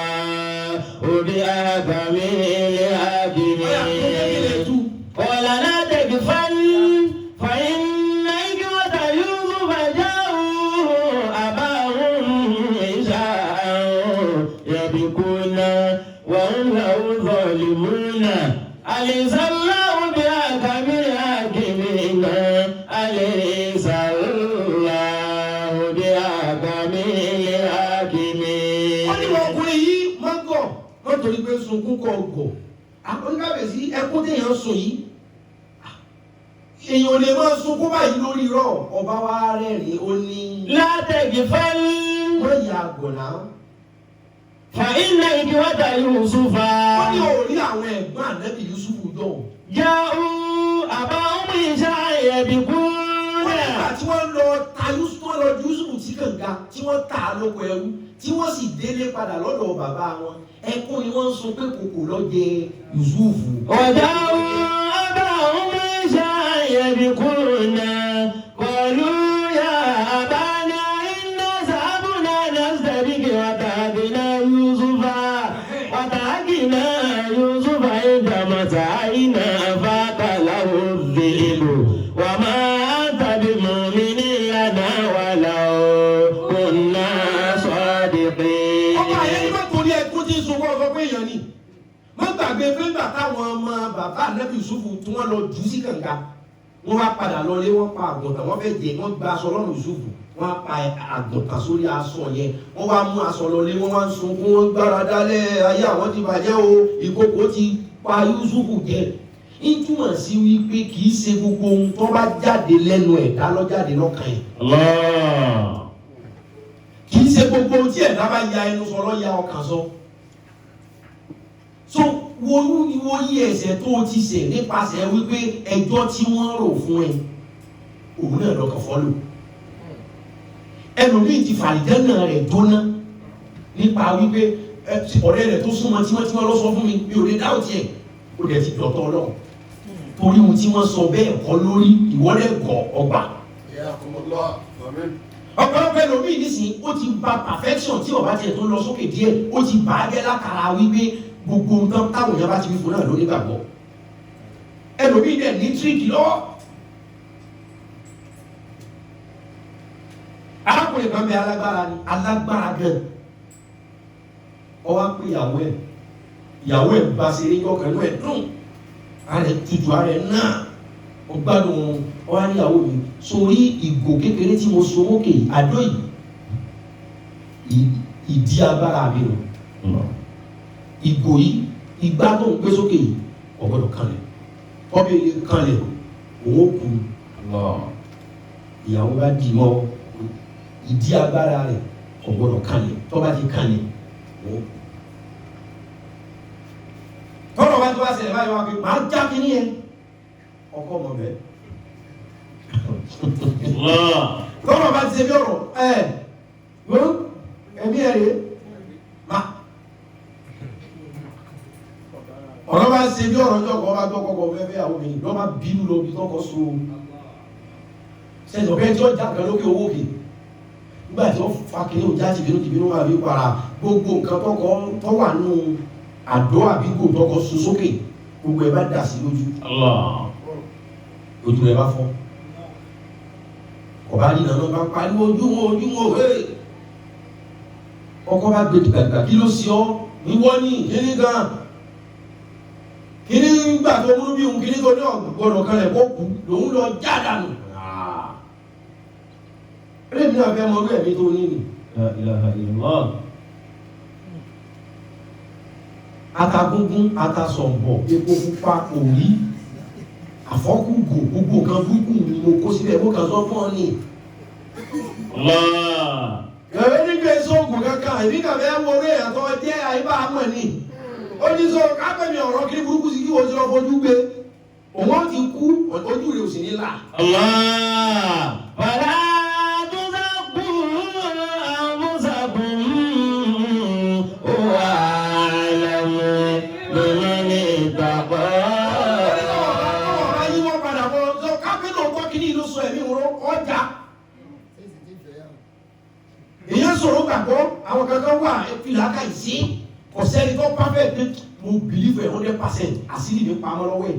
بِأَحْكَمِ الْحَاكِمِينَ قَالَ لَا تَخَفْ فَإِنَّ إِخْوَةَ يُوسُفَ جَاءُوا أَبَاهُمْ عِشَاءً يَبْكُونَ وَهُمْ لَهُ ظَالِمُونَ أليس الله بأحكم الحاكمين أليس الله بأحكم الحاكمين. wọ́n ní ọkùnrin yìí máa ń gọ̀ wọ́n torí pé sunkún kọ̀ gọ̀ oníkàbẹ̀sí ẹkún téèyàn sùn yìí èèyàn ò lè máa sunkún báyìí lórí rọ̀ ọba wa rẹ́rìn-ín ó ní. látẹ̀gífẹ́lì. wọ́n yà àgọ̀ náà. فإن إخوة يوسف wọ́n ní orí àwọn ẹ̀gbọ́n ànábì Yusufu jọ. جاءوا أباهم عشاء يبكون. wọ́n nígbà tí wọ́n lọ ta Yusufu sí kànga tí wọ́n ta lóko ẹrú tí wọ́n sì délé padà lọ́dọ̀ bàbá wọn ẹkún ni wọ́n ń sun pé kòkò ló jẹ Yusufu. وجاءوا أباهم عشاء يبكون قالوا يا أبانا إنا ذهبنا نستبق وتركنا يوسف عند متاعنا فأكله الذئب وما أنت بمؤمن لنا ولو كنا صادقين. ọba yẹn ní má torí ẹkún tí ń sunkún ọkọ pé èèyàn ni má gbàgbé pé nígbà táwọn ọmọ bàbá ànábì Yusufu tí wọ́n lọ jù sí kànga wọ́n wá padà lọlé wọ́n pa àgùntàn wọ́n fẹ́ jẹ wọ́n gba aṣọ lọ́rùn Yusufu wọ́n pa àgùntàn sórí aṣọ yẹn wọ́n wá mú aṣọ lọlé wọ́n wá ń sunkún wọ́n gbára dálẹ̀ ayé àwọn ti bàjẹ́ o ìkókó ti pa Yusufu jẹ ìtumọ̀ sí wípé kì í ṣe gbogbo ohun tó bá jáde lẹ́nu ẹ̀dá ló jáde lọ́kàn yẹn. kì í ṣe gbogbo ohun tí ẹ̀dá bá ya ẹnu sọ ló ya ọkàn sọ. so wo yí ẹ̀ṣẹ̀ tó o ti ṣẹ̀ nípasẹ̀ wípé ẹjọ́ tí wọ́n rò fún ẹ òun náà lọ́kàn fọ́lò. ẹlòmíì ti fàlìjẹ́nà rẹ̀ jóná nípa wípé ọ̀rẹ́ rẹ̀ tó súnmọ́ tímọ́tímọ́ ló sọ fún mi mi ò lè dáhùn tiẹ̀ ó dẹ̀ ti dọ̀tọ̀ lọ torí ohun tí wọ́n sọ bẹ́ẹ̀ kọ́ lórí ìwọ́lẹ̀ gọ̀ ọgbà. ọ̀pọ̀lọpọ̀ ẹlòmíì nísìnyí ó ti ba perfection tí ọba tiẹ̀ tó lọ sókè díẹ̀ ó ti bà á jẹ́ látara wípé gbogbo nǹkan táwọn èèyàn bá ti fi fún náà ló nígbàgbọ́ ẹlòmíì dẹ̀ ní tíríkì lọ́wọ́. arákùnrin kan bẹ alágbára ni alágbára gan ọwọ́ pé ìyàwó ẹ̀ bá ṣe ní ọkàn inú ẹ̀ dùn ààrẹ tutù ààrẹ náà ó gbádùn ọwọ́ níyàwó mi sórí ìgò kékeré tí mo so mókè àdó yìí ìdí agbára mi rò ìgò yìí ìgbà tó ń gbé sókè yìí ọgbọ́dọ̀ kanlẹ̀ ọbẹ̀ ilé kanlẹ̀ òun ó kú ìyàwó bá dì mọ́ ìdí agbára rẹ̀ ọgbọ́dọ̀ kanlẹ̀ tó bá ti kanlẹ̀ òun ó kú. tọ́lọ̀ bá tó wá ṣẹlẹ̀ báyìí wá pé máa já kí ní ẹ ọkọ ọmọ bẹ́ẹ̀ tọ́lọ̀ bá ti ṣe bí ọ̀rọ̀ ẹ̀mí ẹ̀rẹ́ ọ̀rọ̀ bá ṣe bí ọ̀rọ̀ ọjọ́ kan bá gbọ́ kọ́kọ́ fẹ́fẹ́ àwọn ènìyàn lọ́ bá bínú lọ bí tọ́kọ so ṣẹ̀ṣọ̀ bẹ́ẹ̀ tí ó já kan lókè owó kè nígbà tí wọ́n fa kìíní òjá tìbínú máa fi para gbogbo nǹkan tó wà nínú àdó àbígbò tọkọ sun sókè gbogbo ẹ̀ bá dà sí lójú ojú rẹ̀ bá fọ́ ọba nínú ọ̀nà bá pariwo ojú wọn ọkọ bá gbé dìgbàdìgbà kí ló sí ọ níwọ́ ní kíní gan kíní gbà tó múlú bí òun kíní tó ní ọ̀gbọ̀nà kan rẹ̀ kó kú lòun lọ jádànù ẹlẹ́mìí náà fẹ́ mọ orí ẹ̀mí tó ní ni. La ilaha illallah. Atagúngún atasọ̀bọ̀ epo pupa òrí àfọ́kùgò gbogbo nǹkan burúkú ni mo kó síbẹ̀ mo kàn sọ fún ọ ní. Ẹ̀rẹ́ nígbà ìṣòògùn kankan ìbí kàfẹ́ wọlé ẹ̀tọ́ jẹ́ àyíbá àmọ̀ ni. Ó ní sọ kápẹ́mi ọ̀rọ̀ kí burúkú sí kí wọ́n ti lọ fojú gbé. Òun ti kú ojú rẹ̀ ò sì ní là. Fàlà tó sàkú àmúṣàkùn wà lẹ́nu lórí ní ìtàkọ́. Ọ̀rọ̀ yìí wọ́n padà bọ̀ sọ kápẹ́mi ọ̀tọ́ kí ní ìlú sọ ẹ̀mí wọn ọjà. Èyàn sọ̀rọ̀ gbàgbọ́ àwọn kankan wà fìlàkà ìsí kò sẹ́ni tó pàfẹ́ pé mo believe 100% àṣírí mi pamọ́ lọ́wọ́ ẹ̀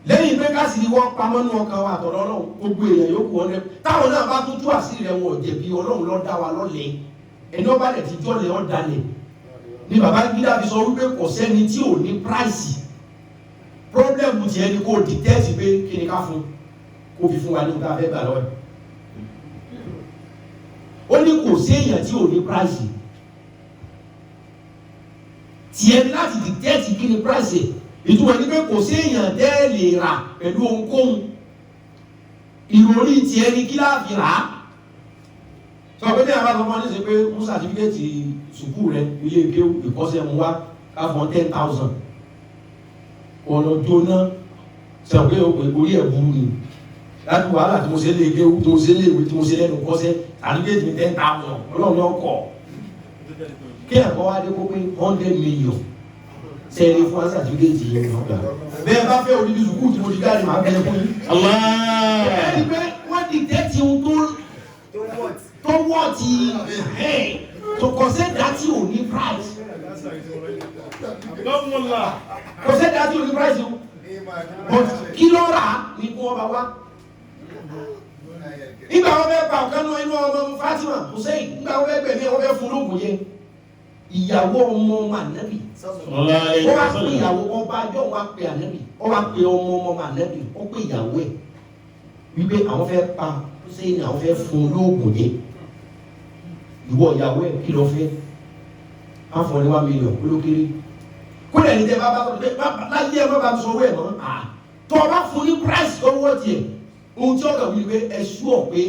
lẹ́yìn pé ká sì ní wọ́n pamọ́ ní ọkàn wa àtọ̀dọ̀ Ọlọ́run gbogbo èèyàn yóò kú ọ́nẹ́ táwọn náà bá tún tú àṣírí rẹ̀ wọ̀n jẹ̀bi Ọlọ́run ló dá wa lọ́lẹ̀ ẹni ọba rẹ̀ ti jọ́lẹ̀ ọ́ dalẹ̀ ni Babangida fi sọ wípé kò sẹ́ni tí ò ní price problem tiẹ̀ ni kò dictate pé kí ni ká fún kó fi fún wa ní nǹkan abẹ́gbà lọ́wọ́ ó ní kò sí èèyàn tí ò ní price tiẹ̀ láti dictate kí ni price ìtumọ̀ ní pé kò sí èèyàn tẹ́ lè rà pẹ̀lú ohunkóhun ìròrí tiẹ̀ ní kí láàfin rà á sọ pé ní àwọn ọmọ ní ṣe pé mú sàtífíkẹ́tì sùkúù rẹ ilé ìkéwù ìkọ́sẹ̀ mú wá káfọ́n 10,000 ọ̀nà jóná sẹ́wọ̀n pé orí ẹ̀ burú ni láti wàhálà tí mo ṣe lé ìkéwù tí mo ṣe lé ìwé tí mo ṣe lẹ́nu kọ́sẹ̀ sàtífíkẹ́tì mi 10,000 ọlọ́run náà kọ̀ kí ẹ̀kọ́ wá dé kó pé 100 million sẹ́ẹ̀rí fún sàtífíkẹ́tì yìí ọ̀gá bẹ́ẹ̀ bá fẹ́ orí sùkúù tí mo ti dáre máa bẹ̀rẹ̀ fún yín. ẹni pé wọ́n ti tẹ́tí ohun tó wọ́ ti tó kọ́ sẹ́dá tí ò ní price kò sẹ́dá tí ò ní price o but kí ló rà ní kó ọba wá nígbà wọn bẹ pa ọ̀kan náà inú ọmọ Fatima Hussein nígbà wọn bẹ gbẹ̀mí wọn bẹ fún lóògùn yẹn ìyàwó ọmọ ànábì wọ́n wá pè ìyàwó ọba ajọ́ wá pè ànábì wọ́n wá pè ọmọ ànábì wọ́n pè ìyàwó ẹ̀ wípé àwọn fẹ́ pa Hussein àwọn fẹ́ fún lóògùn yẹn ìwọ ìyàwó ẹ̀ kí lọ fẹ́ àfọ̀ ní 1 million olókèrè kó lẹ̀ ní tẹ́ bá láyé ẹ̀ bá sọ owó ẹ̀ mọ́ tó o bá fún ní price lọ́wọ́ tiẹ̀ ohun tí ọ̀gá wí pé ẹ ṣúọ̀ pé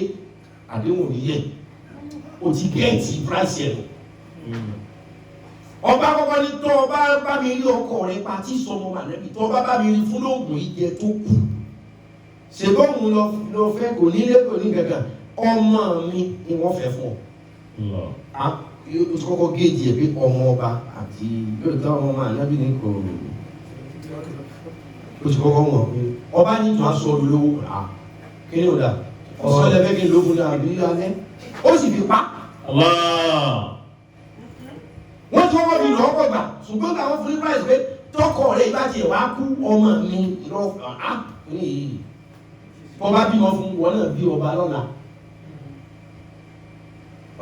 àdéhùn nìyẹn o ti gẹ̀ẹ́tì price ẹ̀ lọ ọba kọ́kọ́ ní tó ọba bá mi rí ọkọ rẹ pa tí sọmọ màlẹ́bí tó ọba bá mi rí fún lóògùn ìjẹ tó kù ṣèbọ̀mù lọ fẹ́ kò nílé kò ní gàgà ọmọ mi ni wọ́n fẹ́ fún ọ o ti kọ́kọ́ géèjì ẹ̀ pé ọmọ ọba àti lóòótọ́ ọmọ màlẹ́bí ní kò o ti kọ́kọ́ wọ̀n pé ọba ní tó aṣọ olówó rà kí ni ò dà ọ̀sán lẹ́fẹ́ kí n lókun náà bí alẹ́ ó sì fi pa wọ́n tí wọ́n fi lọ́kọ̀ gbà ṣùgbọ́n káwọn fún ní price pé tọkọ rẹ̀ ìbá tiẹ̀ wá kú ọmọ mi ìrọ̀ ní ọba bímọ fún wọn náà bí ọba lọ́la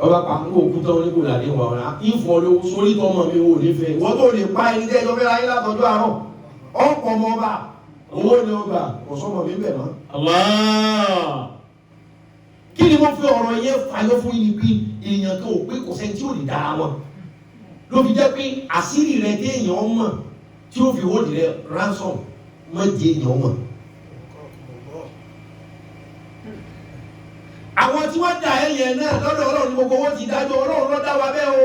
ọba pàmò òkúta onígbò làdé wà ọ̀rá ìfọ̀ olówó sórí tọmọ mi ò nífẹ̀ẹ́ wọ́n tó lè pa ẹni tẹ́jọ́ fẹ́ láyé látọjọ́ àárọ̀ ọkọ̀ ọmọ ọba owó ni ọgbà ọ̀sọ́mọ mi bẹ̀ mọ́. kí ni mo fi ọ̀rọ̀ yẹn fàyọ fún yìí bí èèyàn kan ò pé kò sẹ́ni tí ò lè dára wọn ló fi jẹ́ pé àṣírí rẹ̀ dé èèyàn mọ̀ tí ó fi hold rẹ̀ ransom mọ́ di èèyàn mọ̀. àwọn tí wọ́n dà ẹ̀yẹ náà lọ́dọ̀ Ọlọ́run ní gbogbo owó ti dájọ́ Ọlọ́run ló dá wa bẹ́ẹ̀ o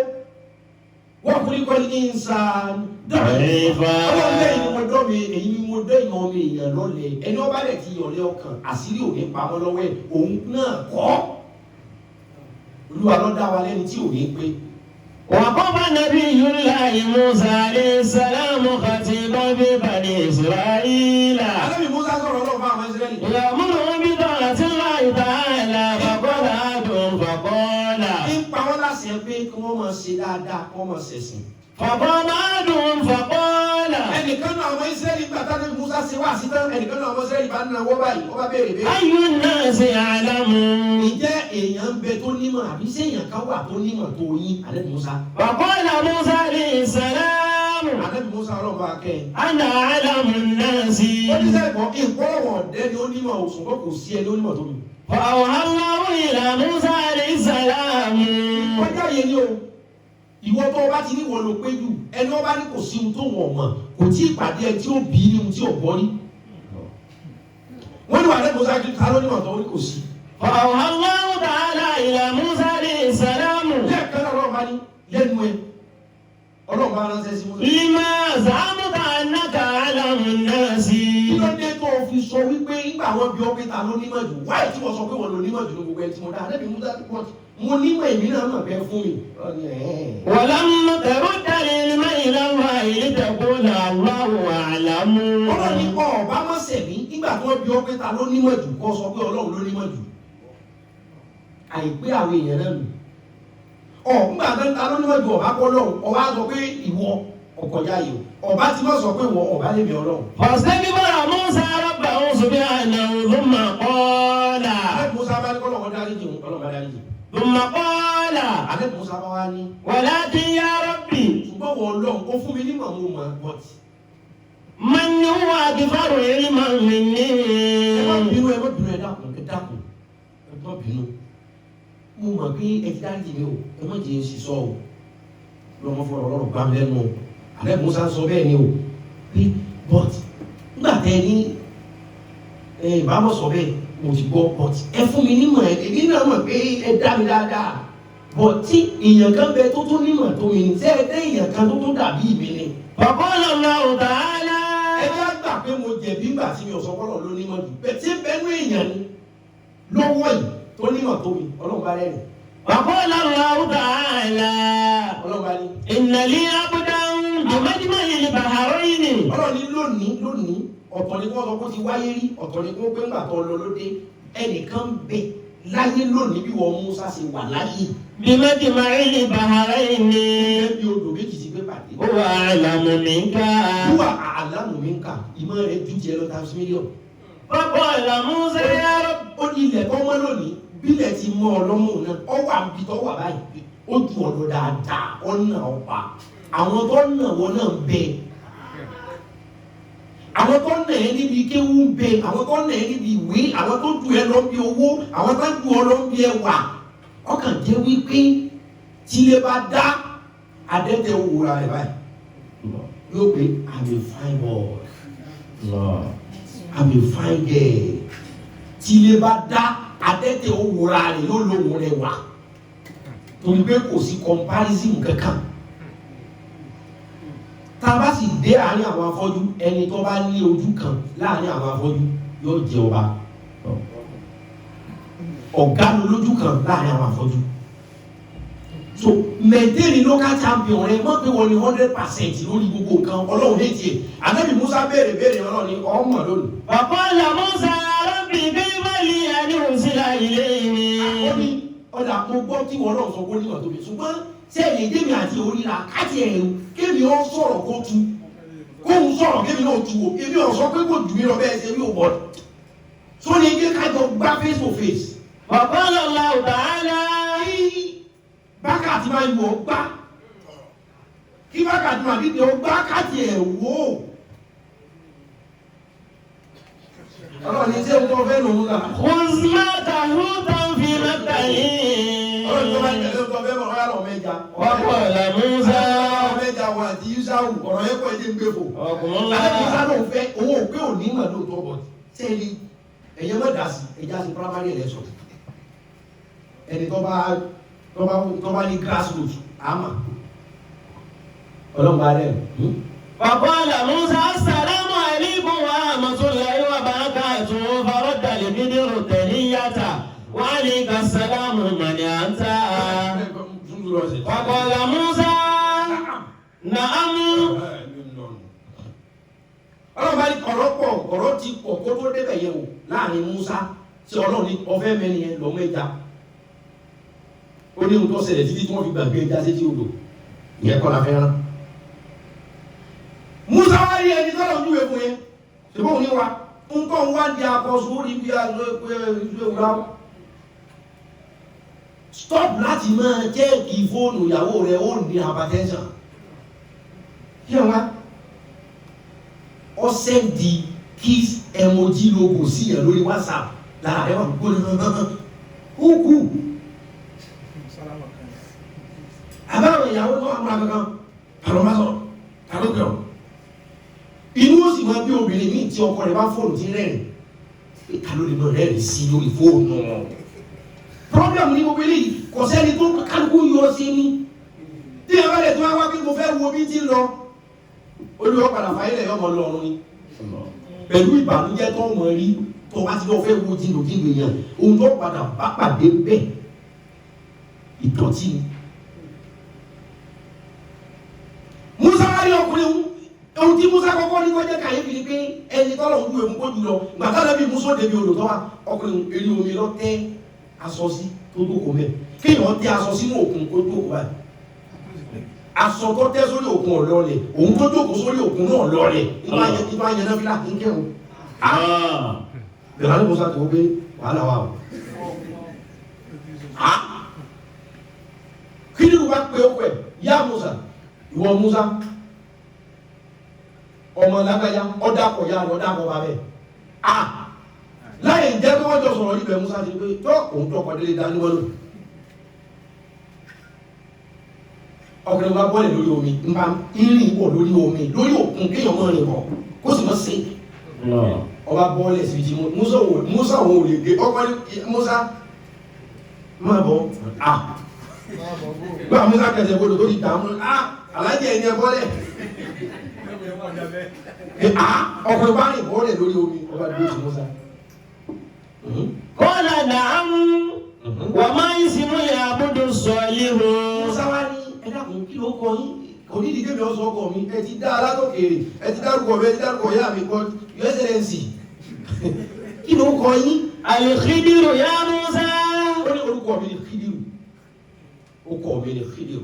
wọ́n kúrí kọ́ ní ìsàn Ọlọ́run lẹ́yìn ni mo dọ́ mi èyí ni mo dọ́ ìmọ̀ mi èèyàn lọ́lẹ̀ ẹni ọba rẹ̀ ti yọ̀lẹ́ ọkàn àṣírí ò ní pamọ́ lọ́wọ́ ẹ̀ òun náà kọ́ Olúwa ló dá wa lẹ́ni tí ò ní pé وقف نبي الله موسى عليه السلام خطيبا ببني إسرائيل Ànábì Mùsá sọ̀rọ̀ Ọlọ́run fún àwọn Ísírẹ́lì. يأمرهم بطاعة الله تعالى فقال أحدهم فقال Ń pa wọ́n láṣẹ pé kí wọ́n máa ṣe dáadáa, kí wọ́n máa ṣẹ̀sìn. فقام أحدهم فقال Ẹnìkan náà àwọn Ísírẹ́lì gbà tánàbí Mùsá ṣe wá sí tán, ẹnìkan náà àwọn Ísírẹ́lì bá nínú ọwọ́ báyìí, ó bá béèrè béèrè. أي الناس يعلم Ǹjẹ́ èèyàn ń bẹ tó nímọ̀ àbí ṣé èèyàn kan wà tó nímọ̀ tó yín Ànábì Mùsá? فقال موسى عليه السلام Ànábì Mùsá Ọlọ́run bá kẹ́ ẹ. أنا أعلم الناس Ó ní sẹ́kọ̀ọ́ ìkọ́wọ̀ ọ̀dẹ́ ni ó nímọ̀ òṣùwọ̀n kò sí ẹni ó nímọ̀ tó mi. فأوحى الله إلى موسى عليه السلام Kọjá yẹn ni o, ìwọ tó o bá ti ní ìwọ ló pé jù, ẹni ó bá ní kò sí ohun tó wọ̀n mọ̀, kò tí ì pàdé ẹ tí ó bí ní ohun tí ò gbọ́ rí. Wọ́n ní wà Ànábì Mùsá kí ta ló nímọ̀ tó ní kò sí. فأوحى الله تعالى إلى موسى عليه السلام Lẹ́ẹ̀kan náà Ọlọ́run bá ní lẹ́nu ẹ, Ọlọ́run bá ránṣẹ́ sí Mùsá. لما زعمت أنك أعلم الناس Kí ló dé tó o fi sọ wípé nígbà wọn bí ọ pé ta ló nímọ̀ jù? Wáyé tí wọ́n sọ pé wọ́n ló nímọ̀ jù ní gbogbo ẹ tí mo dá. Ànábì Mùsá mo nímọ̀ èmi náà mọ̀ bẹ́ẹ̀ fún mi. ولم ترد العلم إلى الله لتقول الله أعلم Ọlọ́run ní kọ́ ọ̀bá mọ̀ sẹ̀mí nígbà tí wọ́n bí ọ pé ta ló nímọ̀ jù kọ́ sọ pé Ọlọ́run ló nímọ̀ jù. Àìpé àwọn èèyàn náà nù. Nígbà tó ń ta ló nímọ̀ jù ọ̀bá kọ́ lọ́run, ọba sọ pé ìwọ ọkọjá yìí ọba tí wọ́n sọ pé ìwọ ọba lè mi Ọlọ́run. فاستكبر موسى ربه سبحانه ثم قال Ànábì Mùsá bá ní kọ́lọ́run dáríjì òun, Ọlọ́run bá dáríjì. ثم قال Ànábì Mùsá bá wá ní. ولكن يا ربي Ṣùgbọ́n wọ́n Ọlọ́run ó fún mi ní màmú mọ̀ bọ́tì. من هو أكثر علما مني Ẹ má bínú ẹ dákun ẹ má bínú. Mo mọ̀ pé ẹ ti dáríjì mi o, ẹ má jẹ́ sísọ o. Lọ́mọ fọlọ́ Ọlọ́run gbá mi lẹ́nu o. Ànábì Mùsá sọ bẹ́ẹ̀ ni o. Pé bọ́tì nígbà tẹ ní ìbámu sọ bẹ́ẹ̀ mo ti gbọ́ bọ́tì. Ẹ fún mi nímọ̀ ẹ èmi náà mọ̀ pé ẹ dá mi dáadáa. Bọ̀tí èèyàn kan bẹ tó tó nímọ̀ tó mi ní sẹ́ ẹ dé èèyàn kan tó tó dàbí mi ni. فقال الله تعالى Ẹ bá gbà pé mo jẹ̀bi ńgbà tí mi ò sọ fọ́lọ̀ ló nímọ̀ jù. Bẹ́ẹ̀ tí bẹ́nu èèyàn ni lọ́wọ́ yìí tó nímọ̀ tó mi Ọlọ́run bá rẹ̀ rìn. وقال الله تعالى Ọlọ́run bá ní. إن لي عبدا بمجمع البحرين Ọlọ́run ní lónìí ọ̀tọ̀ ni kí wọ́n sọ pé ó ti wáyé rí ọ̀tọ̀ ni kí wọ́n pé ńgbà tó lọ lóde ẹnìkan bẹ láyé lónìí bí wọ́n Mùsá ṣe wà láyé. بمجمع البحرين Gẹ́gẹ́ bí odò méjì ti gbé pàdé. هو أعلم منك Wúwà àlámù mi ń kà ìmọ̀ rẹ̀ ju tiẹ̀ lọ times million. فقال موسى يا رب Ó ní ilẹ̀ tó mọ́ lónìí bílẹ̀ ti mọ́ ọlọ́mù náà ọwọ́ àbí tó wà báyìí ó ju ọ̀dọ̀ dáadáa ọ̀nà ọ̀pá àwọn tó nà wọ́n náà ń bẹ àwọn tó nà ẹ́ níbi kéwú ń bẹ àwọn tó nà ẹ́ níbi ìwé àwọn tó ju ẹ lọ bí owó àwọn tó ju ọ lọ bí ẹwà ọkàn jẹ́ wípé tílé bá dá adẹ́tẹ̀ òwúra rẹ̀ báyìí yóò pé I'm a fine boy I'm a fine girl tílé bá dá adẹ́tẹ̀ òwúra rẹ̀ yóò lóhùn rẹ̀ wà torí pé kò sí comparison kankan tá a bá sì dé àárín àwọn afọ́jú ẹni tó bá ní ojú kan láàárín àwọn afọ́jú yóò jẹ ọba ọ̀gá lójú kan láàárín àwọn afọ́jú so maintain local champion rẹ mọ̀ pé wọ́n ní 100% lórí gbogbo nǹkan ọlọ́run lè tiẹ̀ Ànábì Mùsá béèrè ọlọ́run ní ọmọ lónìí. وقال موسى يا ربي كيف لي أن أرسل إليهم ọ̀dà mo gbọ́ tí wọ́n náà sọ pé onímọ̀ tóbi ṣùgbọ́n sẹ́yìn jẹ́mi àti oríra káti ẹ̀rù kémi ó sọ̀rọ̀ kó tu kóhun sọ̀rọ̀ kémi náà tu wò èmi ò sọ pé kò jù mí lọ bẹ́ẹ̀ ṣe mí ò bọ̀ tó ní kí kájọ gbá face to face. وقال الله تعالى kí bákàtí máa yọ gbá kí bákàtí máa bí ọ gbá káti ẹ̀ wò ọlọ́run ní sẹ́yìn tó fẹ́ lòun là. خذ ما تهوتا في مكتئين وقال موسى àti yusawu ọ̀rọ̀ yẹn kọ́ ẹ̀jẹ̀ ń gbé fò. ọkùnrin ńlá Àti yusa náà fẹ́ owó òpé òní mà lóòótọ́ bọ̀ sẹ́ni ẹ̀yẹ má dà sí ẹ̀já sí primary election. Ẹni tó bá ní grassroots àmà ọlọ́run bá rẹ̀. وقال موسى السلام عليكم ورحمة الله وبركاته فرد البدر التحية وعليك السلام من أنت وقال موسى Na'am. Ọlọ́run bá ní ọ̀rọ̀ ti pọ̀ kó tó débẹ̀ yẹ̀ wò láàrin Musa tí Ọlọ́run ní ọfẹ́ mẹ́rin yẹn lọ́mọ ẹja. Ó ní ohun tó ṣẹlẹ̀ títí tí wọ́n fi gbàgbé ẹja sétí odò. Ìyẹn kọ́ la fẹ́ rán. Musa wá rí ẹni tọ́lọ̀ ojú ewu yẹn. Ṣèbó òun ní wa. Ń tọ́ ń wá di akọ̀ṣù orí bí ewúrá. Stop láti máa jẹ́ kí fóònù ìyàwó rẹ̀ ó ní hypertension. Kí ẹ wá? Ó sẹ́ndì kiss emoji logo sí yẹn lórí WhatsApp lára rẹ̀ wà gbóná. Ó kú. Àbáwọn ìyàwó náà wà múra kankan. Àlọ́ máa sọ̀rọ̀. Àlọ́ bẹ̀rọ̀. Inú ó sì máa bí obìnrin míì tí ọkọ rẹ̀ bá fóònù tí rẹ̀rìn. Ìta ló lè mọ rẹ́rìn sí lórí fóònù. Problem ní gbogbo eléyìí kò sẹ́ni tó kálukú yọ sí ní. Tí ẹ bá lè tó wá pé mo fẹ́ wo bí ti lọ. Olúwa padà fàyẹ̀lẹ̀ yọmọ lọ́rùn ni. Pẹ̀lú ìbànújẹ́ tó mọ̀ rí tó wá ti lọ fẹ́ wo jìnnà èèyàn. Ohun tó padà bá pàdé bẹ́ẹ̀ ìdọ̀tí ni. Musa wá rí ọkùnrin ohun tí Musa kọ́kọ́ ní kọjá kàyéfì ni pé ẹni tọ́lọ̀ ń wú ewu kó jùlọ gbàtà lẹ́bí Musa débi odò tó wà ọkùnrin eré omi lọ tẹ́ aṣọ sí tó dókòó mẹ́ kéèyàn tẹ́ aṣọ sínú òkun kó dókòó báyìí aṣọ tó tẹ́ sórí òkun ọ̀lọ́ọ̀lẹ̀ òun tó jókòó sórí òkun náà lọ́ọ̀lẹ̀ nípa ayẹyẹ náà fi láti ń kẹrùn. Bẹ̀rẹ̀ ní Musa tó gbé wàhálà wà o. Kí ni wọ́n bá pè ó pẹ̀ yá Musa ìwọ Musa ọmọ lágbájá ọ̀dàpọ̀ ya rẹ̀ ọ̀dàpọ̀ bá bẹ̀. Láyé jẹ́ pé wọ́n jọ sọ̀rọ̀ níbẹ̀ Musa ti pé tó òun tó ọkọ̀ délé dání wọ́n lò. Ọkùnrin bá bọ́ọ̀lẹ̀ lórí omi nbà irin wọ̀ lórí omi lórí òkun kéèyàn mọ́ rìn bọ̀ kó sì mọ́ sí. Ọba bọ́ọ̀lẹ̀ sí ti Musa òun ò lè gbé ọkọ̀ Musa máa bọ̀ gba Musa kẹsẹ̀ gbọdọ̀ tó ti dààmú alájẹ ẹni ẹ bọ́ọ̀lẹ̀ ọkùnrin bá rìn bọ́ọ̀lẹ̀ lórí omi ọba dúró sí Musa. Qala na'am wa ma ismu ya'budu salihu. Musa wá ní ẹ̀dàkùn kí ló kọ yín onídìí kébì ọ̀sán ọkọ̀ mi ẹ ti dá alátòkèrè ẹ ti dárúkọ mi ẹ ti dárúkọ yá mi kọ Your Excellency kí ló kọ yín. Al-Khidiru ya Musa. Ó ní orúkọ mi ní Khidiru orúkọ mi ní Khidiru.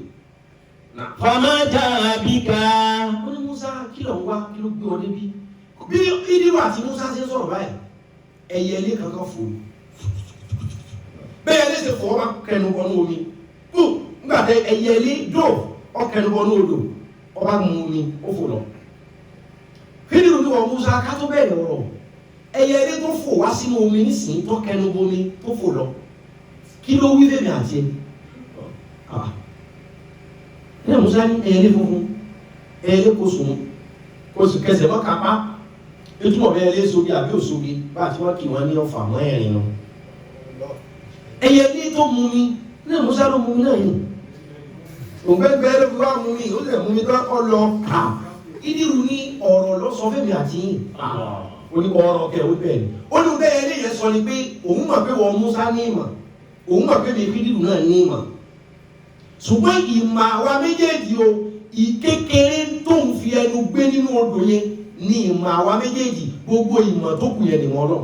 Fama ja'a bika. Ó ní Musa kí ló ń wá kí ló gbé ọ débi bí Khidiru àti Musa ṣe ń sọ̀rọ̀ báyìí ẹyẹ ilé kankan fò bẹ́ẹ̀ lè ṣe fọwọ́ bá kẹnu bọnú omi nígbà tẹ ẹyẹ ilé dò ọkẹnu bọnú odò ọba mú omi ó fò lọ. Khidiru ní wọn Musa ká tó bẹ̀rẹ̀ ọ̀rọ̀ ẹyẹ ilé tó fò wá sínú omi nísìnyí tó kẹnu bomi tó fò lọ kí ló wí fèmí àti ẹni. Ní Musa ní ẹyẹ ilé funfun ẹyẹ ilé kò sùn kò sì kẹsẹ̀ mọ́ kápá ètùmọ̀ bẹ́ẹ̀ lé sórí àbí òsórí bá tí wọ́n kì wọ́n ní ọ̀fà mọ́ ẹ̀rin lọ. Ẹyẹ ní tó mú mi ní Musa ló mú mi náà yìí. Òǹgbẹ́gbẹ́ ló fi wá mú mi ó lè mú mi tó kọ́ lọ. Khidiru ní ọ̀rọ̀ lọ sọ fẹ́mi àti yìí. Ó ní ọ̀rọ̀ kẹ̀ ó bẹ̀rẹ̀. Ó ní bẹ́ẹ̀ lé yẹn sọ ni pé òun mọ̀ pé wọ́n Musa ní ìmọ̀. Òun mọ̀ pé mi Khidiru náà ní ìmọ̀. Ṣùgbọ́n ìmọ̀ àwa méjèèjì o ìkékeré tó ń fi ẹnu gbé nínú odò yẹn ní ìmọ̀ àwa méjèèjì gbogbo ìmọ̀ tó kù yẹn ni wọ́n lọ.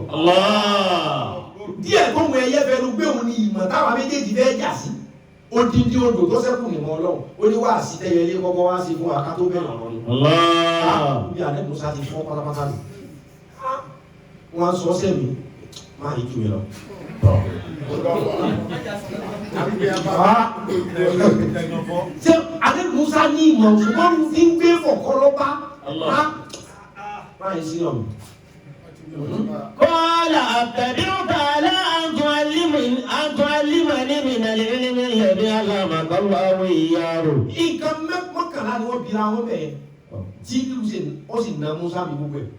Díẹ̀ tó mú ẹyẹ fẹnu gbé òun ní ìmọ̀ táwa méjèèjì fẹ́ jà sí. Odindi odò tó sẹ́kù ní wọ́n lọ. Ó ní wá sí tẹ́yẹlé kọ́kọ́ wá sí fún aká tó bẹ̀rẹ̀ ọ̀rọ̀ ni. Bí Adé Musa ti fọ́ pátápátá ni. Wọ́n sọ sẹ́mi máa yí kiri lọ. Ṣé Adé Musa ní ìmọ̀ ṣùgbọ́n fi ń gbé fọ̀kọ́ lọ́pàá? Máa yí sí ọ̀nà. Qala attabi'uka ala an tu'allimani min al-ilmi alladhi 'allamaka Allahu iyyahu. Nǹkan mọ́kànlá ni wọ́n bira wọn bẹ́ẹ̀ tí ó sì na Musa mi gbogbo ẹ̀.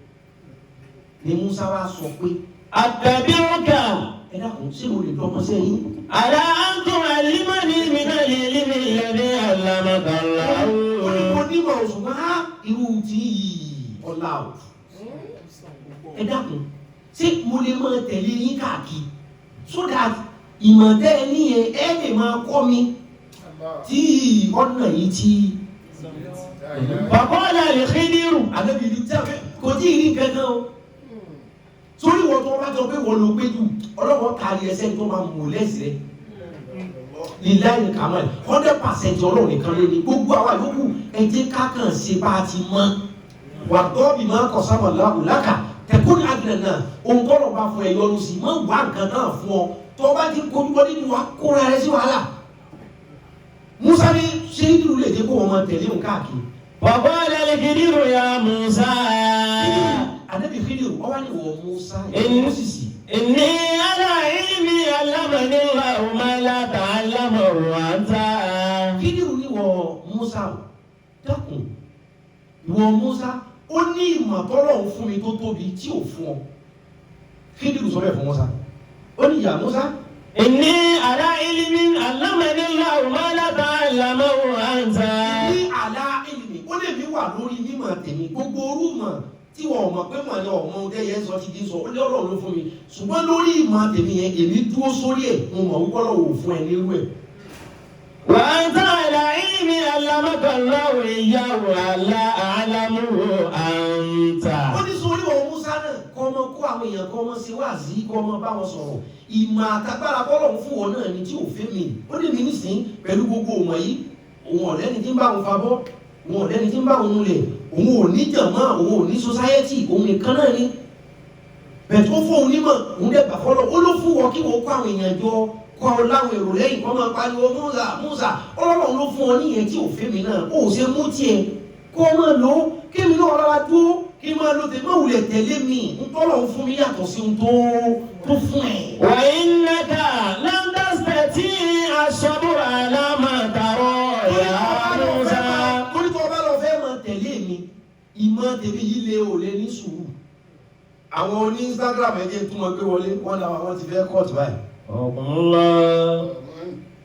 Ni Musa wá sọ pé attabi'uka ẹ dákun ṣé mo lè dọ́mọ sẹ́yìn. ala an tu'allimani min al-ilmi alladhi 'allamaka Allahu. Onímọ̀ òṣùwọ̀n á irú tí ọ̀la ò. Ẹ dákun ṣé mo lè máa tẹ̀lé yín káàkiri so that ìmọ̀tẹ́ ní ẹ lè máa kọ́ mi tí ọ̀nà yìí tí فقال الخضر ànábì ní tí a fẹ́ kò tí ì rí nǹkan kan o sórí ìwọ tó bá jọ pé wọ́n ló gbé jù ọlọ́wọ́ kárí ẹsẹ̀ tó máa mú lẹ́sì rẹ̀ líláyé kàmáà 100% ọlọ́run nìkan lé ní gbogbo àwa yòókù ẹ jẹ́ ká kàn ṣe bá a ti mọ́ wà tọ́bi máa kọ sábà láwù láka tẹkùn àgbẹ̀ náà ohun tọ́lọ̀ bá fún ẹ yọnu sí máa wà nǹkan náà fún ọ tó bá ti kojú bọ́ nínú wa kóra rẹ sí wàhálà Musa ní ṣé ìdúró lè dé kó wọn máa tẹ̀lé òun káàkiri. فقال الخضر يا موسى ànábì Khidiru ọwọ́ ni wọ́n Musa ẹ̀yìn sísì. إني على علمي علمني الله ما لا تعلمه أنت. Khidiru ní wọ́n Musa dákun ìwọ̀n Musa ó ní ìmọ̀ tọ́lọ̀ ń fún mi tó tóbi tí ò fún ọ. Khidiru sọ bẹ́ẹ̀ fún Musa ó ní ìyá Musa. إني على علمي علمني الله ما لا تعلمه أنت. ní àlá ìlìmí ó lè mi wà lórí mímọ̀ tèmi gbogbo orú mọ̀ tí wọ́n mọ̀ pé mọ̀ ní ọmọ ọdẹ yẹn sọ ti di sọ ó lé ọ̀rọ̀ ló fún mi ṣùgbọ́n lórí ìmọ̀ tèmi yẹn èmi dúró sórí ẹ̀ mo mọ̀ wípé Ọlọ́run ò fún ẹ nírú ẹ̀. وأنت على علمي علمك الله إياه ألا أعلمه أنت. ó ní sórí wọn Musa náà kọ́ ọmọ kó àwọn èèyàn kọ́ ọmọ sí wáàzí kọ́ ọmọ bá wọn sọ̀rọ̀ ìmọ̀ àtàgbára bọ́lọ̀ fún wọn náà ni tí ò fẹ́ mi ó lè mi nísìn pẹ̀lú gbogbo ọmọ yìí òun ọ̀lẹ́ni tí ń bá wọn fa bọ́ òun ọ̀lẹ́ni tí ń bá wọn nulẹ̀ òun ò ní jàmọ́ òun ò ní society òun nìkan náà ni bẹ̀ẹ̀ tó fún òun nímọ̀ òun dẹ̀ gbà fọ́lọ́ ó ló fún wọn kí wọ́n kó àwọn èèyàn jọ kọ́ láwọn èrò lẹ́yìn kọ́ máa pariwo Musa Musa Ọlọ́run ló fún ọ níyẹn tí ò fẹ́ mi náà ó ṣe mú tiẹ̀ kó máa lò ó kémi náà rárá dúró kí máa lo tèmi máa wulẹ̀ tẹ̀lé mi ntọ́lọ̀ fún mi yàtọ̀ sí ohun tó fún ẹ̀. وإنك لن تستطيع الصبر على ما ترى يا موسى. torí tó o bá lọ fẹ́ máa tẹ̀lé mi ìmọ̀ tèmi yìí lé o lé ní sùúrù. àwọn oní Instagram ẹ̀jẹ̀ tún wọn gbé wọlé wọn làwọn àwọn ti fẹ́ kọ́ọ̀tù báyìí. الله.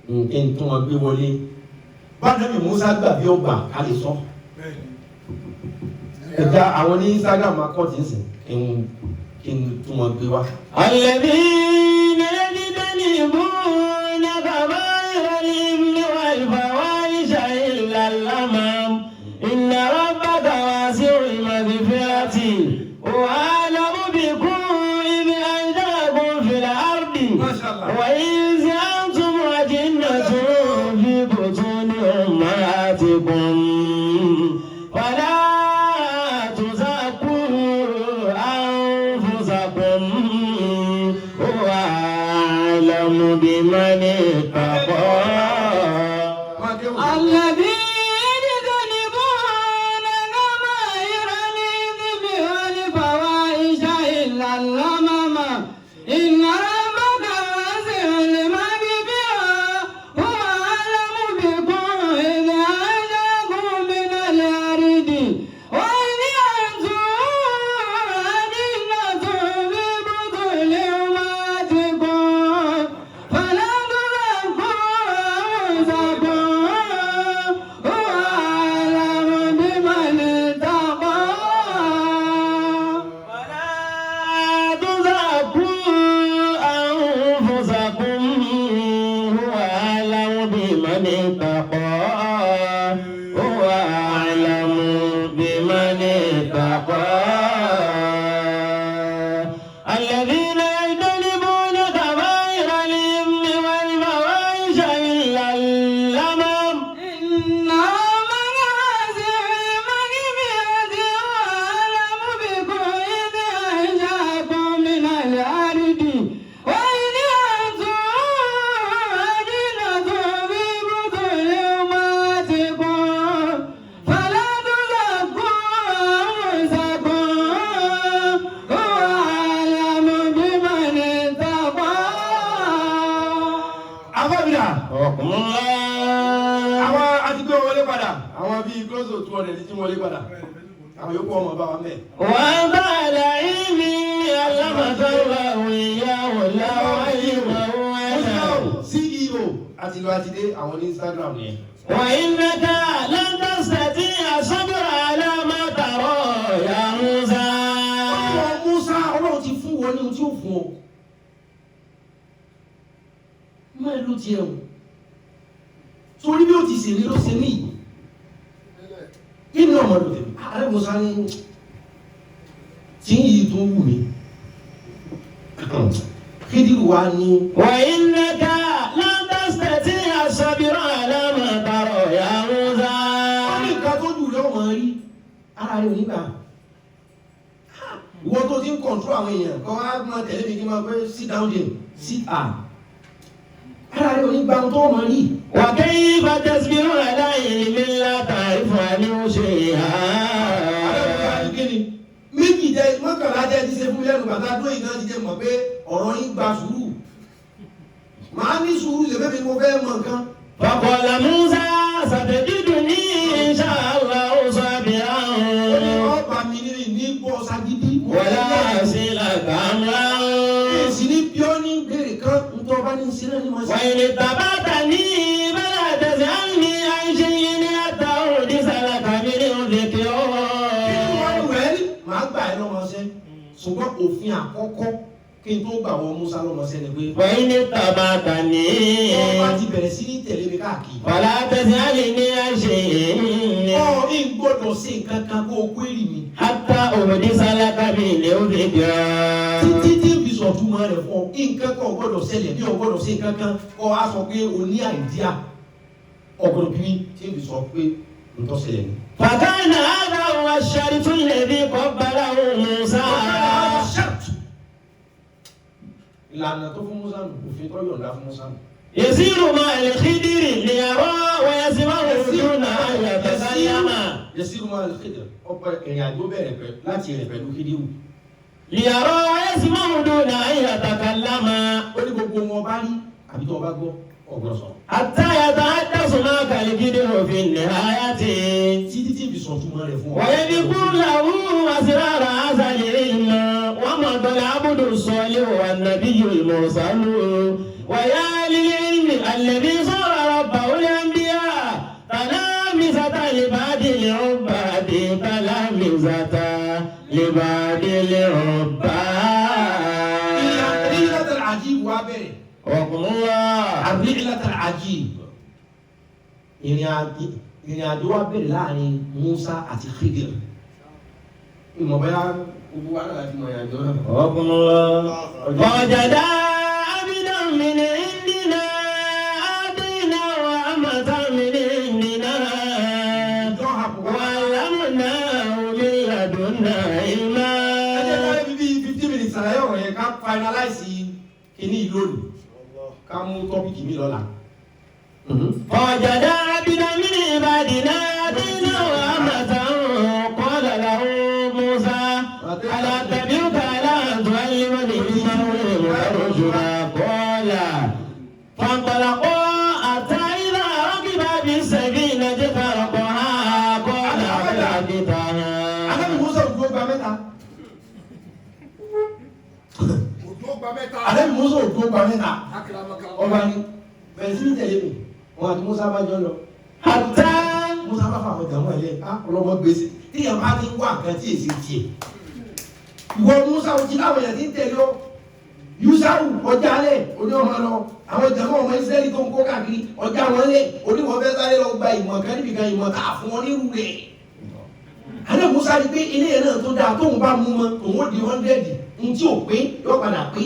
n tún wọn gbé wọlé báyìí mi Musa gbà bí ó gbà ká lè sọ. ẹ̀dá àwọn ní Instagram máa kọ́ọ̀tù ń sìn kí n tún wọn gbé wá. الذين يجتنبون كبائر الإثم والفواحش إلا اللمم إن ربك واسع المغفرة وأعلم بكم إذ أنشأكم في الأرض وإذ أنتم أجنة في بطون أمهاتكم ولا تزكوا أنفسكم هو أعلم بمن اتقى. الذين يجتنبون كبائر الإثم والفواحش إلا اللمم إن ربك واسع المغفرة هو أعلم بكم إذ أنشأكم من الأرض وإذ أنتم أجنة في بطون أمهاتكم فلا تزكوا أنفسكم هو أعلم بمن اتقى. ولا تزكوا أنفسكم هو أعلم بمن اتقى. هو أعلم بمن اتقى. الذين يجتنبون كبائر الإثم والفواحش إلا اللمم إن ربك واسع المغفرة وأعلم بكم إذ أنشأكم من الأرض وإذ أنتم أجنة في بطون أمهاتكم فلا تزكوا أنفسكم هو أعلم بمن اتقى. àbábíyà حكم الله. àwọn adigun wọlé padà àwọn bíi close to 200 tí wọlé padà àwọn yòókù ọmọ bá wa mẹ́. وأنت على علمي علمك الله إياه لا علم ولا. CEO àti lọ àti dé àwọn ní Instagram yẹn. وإنك لن تستطيع الصبر على ما ترى يا موسى. ọlọ́run Musa ọlọ́run ti fún wọn ní ohun tí ó fún ọ. máa ló tiẹ̀ o torí bí ó ti ṣèlérí ló ṣe ní yìí Musa ní tí yìí tó wù mí Khidiru wa ní. Wa innaka lan tastati'a sabira ala ma tara ya Musa. Wọ́n ní nǹkan tó jù lọ́wọ́ rí ara rẹ̀ nígbà. Ìwọ́n tó ti ń kọ̀ntró àwọn èèyàn kọ́ wá máa tẹ̀lé mi kí n máa fẹ́ sit down there sit down. Ara rẹ̀ onígbà tó mọ̀ rí. Wa kayfa tasbiru ala ilmin la ta'rifu anhu shay'a. Méjì jẹ́ mọ́kànlá jẹ́ ti ṣe fún mi lẹ́nu bàtà tó ìgbà ti jẹ́ mọ̀ pé ọ̀rọ̀ yín gba sùúrù. Màá ní sùúrù ṣe fẹ́ mi mo fẹ́ mọ̀ nǹkan. Faqala Musa satajiduni insha Allahu sabiran. Ó ní ọba mi ní bọ́ sagidi. Wala asilaka amran. Èsì ní bí ó ní béèrè kan ntọ́ bá ní sinẹ́ ní mọ̀ sí. Wa in ittaba'tani fala tas'alni an shay'in hatta uhditha laka minhu dhikra. Màá gbà ẹ́ lọ́mọṣẹ́ ṣùgbọ́n òfin àkọ́kọ́ kí n tó gbà wọ Musa lọ́mọṣẹ́ ni pé. Wa in ittaba'tani. Wọ́n bá ti bẹ̀rẹ̀ sí ní tẹ̀lé mi káàkiri. Fala tas'alni an shay'in. Ní gbọ́dọ̀ sí nǹkan kan kó o query mi. Hatta uhditha laka minhu dhikra. Títí tí n fi sọ̀túnmọ́ rẹ̀ fún ọ nǹkan kan ò gbọ́dọ̀ ṣẹlẹ̀ bí o gbọ́dọ̀ sí nǹkan kan kọ́ a sọ pé o ní àìdíà ọ̀gbọ̀n bí tí n fi sọ pé nǹkan ṣẹlẹ̀ ni. فكان هذا هو الشرط الذي قبله موسى. Ìlànà tó fún Musa nù, òfin tó yọ̀ǹda fún Musa nù. يسير مع الخضر ليرى ويسمعه دون أن يتكلم. Yasiru ma al-Khidr ọ̀pọ̀ ìrìn àjò bẹ̀rẹ̀ láti rìn pẹ̀lú Khidiru. ليرى ويسمعه دون أن يتكلم. Ó ní gbogbo wọn bá rí àbí tó bá gbọ́ ọ̀gbọ́n sọ̀rọ̀. حتى يتحدث معك الخضر في النهاية. Títí tí fi sọ̀túnmọ́ rẹ̀ fún ọ. ويذكر له أسرار هذا العلم ومضى العبد الصالح والنبي المرسل ويا للعلم الذي صار ربه الأنبياء تلامذة لبعض العباد تلامذة لبعض العباد. الرحلة العجيب wá bẹ̀rẹ̀. حكم الله. الرحلة العجيب. Ìrìn àjò wá bẹ̀rẹ̀ láàrin Musa àti Khidir. Ìmọ̀ bẹ́yà gbogbo wa náà láti mọ̀ ìrìn àjò náà. حكم الله. وجد عبدا من عندنا آتيناه رحمة من عندنا وعلمناه من لدنا علما. Ẹ jẹ́ ká rí bí 15 minutes ṣàlàyé ọ̀rọ̀ yẹn ká finalize kìíní ìlónìí. Ká mú tọ́pìkì mi lọ́la. وجد عبدا من عبادنا آتيناه رحمة قال له موسى ألا أتبعك على أن تعلمني مما علمت رشدا قال فانطلقا حتى إذا ركبا بالسفينة خرقها قال أخرجتها. Ànábì Musa ò dúró gba mẹ́ta. Ànábì Musa ò dúró gba mẹ́ta. Ọba ni bẹ̀rẹ̀ sí ní tẹ̀lé mi. Wọ́n àti Musa bá jọ lọ. حتى Musa bá fà àwọn ìdààmú ẹ̀ lẹ́ ọlọ́mọ gbèsè. Tí ìyá bá ti ń wá nǹkan tí èsì tiẹ̀. Ìwọ Musa ò ti láwọn èèyàn tí ń tẹ̀lé ọ. Yusawu ọjà alẹ́ oní ọmọ lọ. Àwọn ìjàmbá ọmọ Ísírẹ́lì tó ń kó káàkiri ọjà wọn lé. Oníwọ̀n fẹ́ sáré lọ gba ìmọ̀ kan níbi kan ìmọ̀ tá a fún wọn nírú rẹ̀. Ànábì Musa rí pé ilé yẹn náà tó dáa tóun bá mú mọ́ òun ó di 100. N tí ò pé yóò padà pé.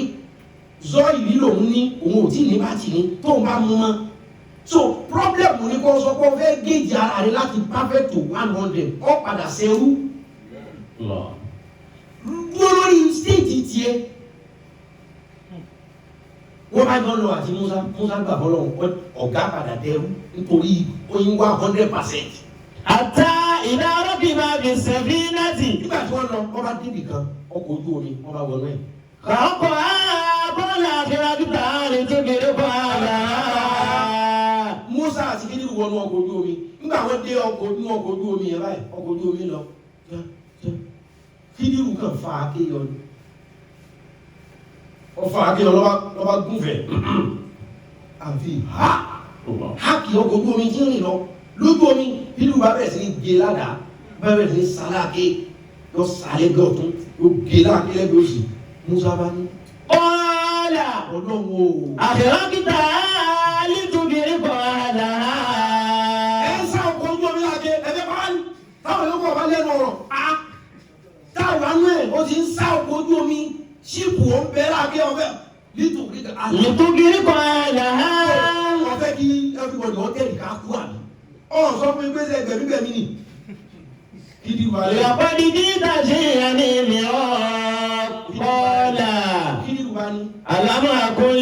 Zọ́ ìrí lòun ní òun ò tí ní bá tì ní tóun bá mú mọ́. So problem ni kò sọ pé o fẹ́ géèjì ara rẹ láti perfect to 100 ọ padà ṣerú. Dúró lórí stéèjì tiẹ̀. Wọ́n bá jọ lọ àti Musa gbà fọlọ́ ọ̀gá padà dẹrú nítorí oyin wá 100%. حتى إذا ركبا بالسفينة. Nígbà tí wọ́n lọ wọ́n bá débì kan ọkọ̀ ojú omi wọ́n bá wọnú ẹ̀. خرقها قال أخرجتها لتغرق أهلها. Musa àti Khidiru wọnú ọkọ̀ ojú omi nígbà wọ́n dé ọkọ̀ ojú omi yẹn báyìí ọkọ̀ ojú omi lọ Khidiru kan fa aké yọ ni wọ́n fa aké yọ lọ́ba gúnfẹ̀ àfi ha kì ọkọ̀ ojú omi tí ń rìn lọ lójú omi Khidiru bá bẹ̀rẹ̀ sí ní gé ládàá bá bẹ̀rẹ̀ sí ní sáláké yọ sálẹ̀ gọ̀tún yóò gé láàké lẹ́gbẹ̀ẹ́ òsì Musa bá ní. Ọ̀la Ọlọ́run o. àkẹ́rọ́kítà lítúbìrì kọ̀ àdá. Ẹ ń sá ọkọ̀ ojú omi láàké ẹ̀fẹ́ bá ní. táwọn yóò kọ́ ọba lẹ́nu ọ̀rọ̀ táwọn àánú ẹ̀ ó ti ń sá ọkọ̀ ojú omi ṣíìpù ó ń bẹ́ láàkẹ́ ọ̀fẹ́ nítorí nítorí kan àlàá. ọ̀fẹ́ kí everybody ọ̀tẹ̀lì ká kú àná sọ fún mi pé ṣe gbẹ̀mígbẹ̀mí ni kí ni wà lẹ́yìn. lọ́pọ̀ dídí tàṣí ẹni mìíràn kọ́lá. kí ni wà ní. Alamu akul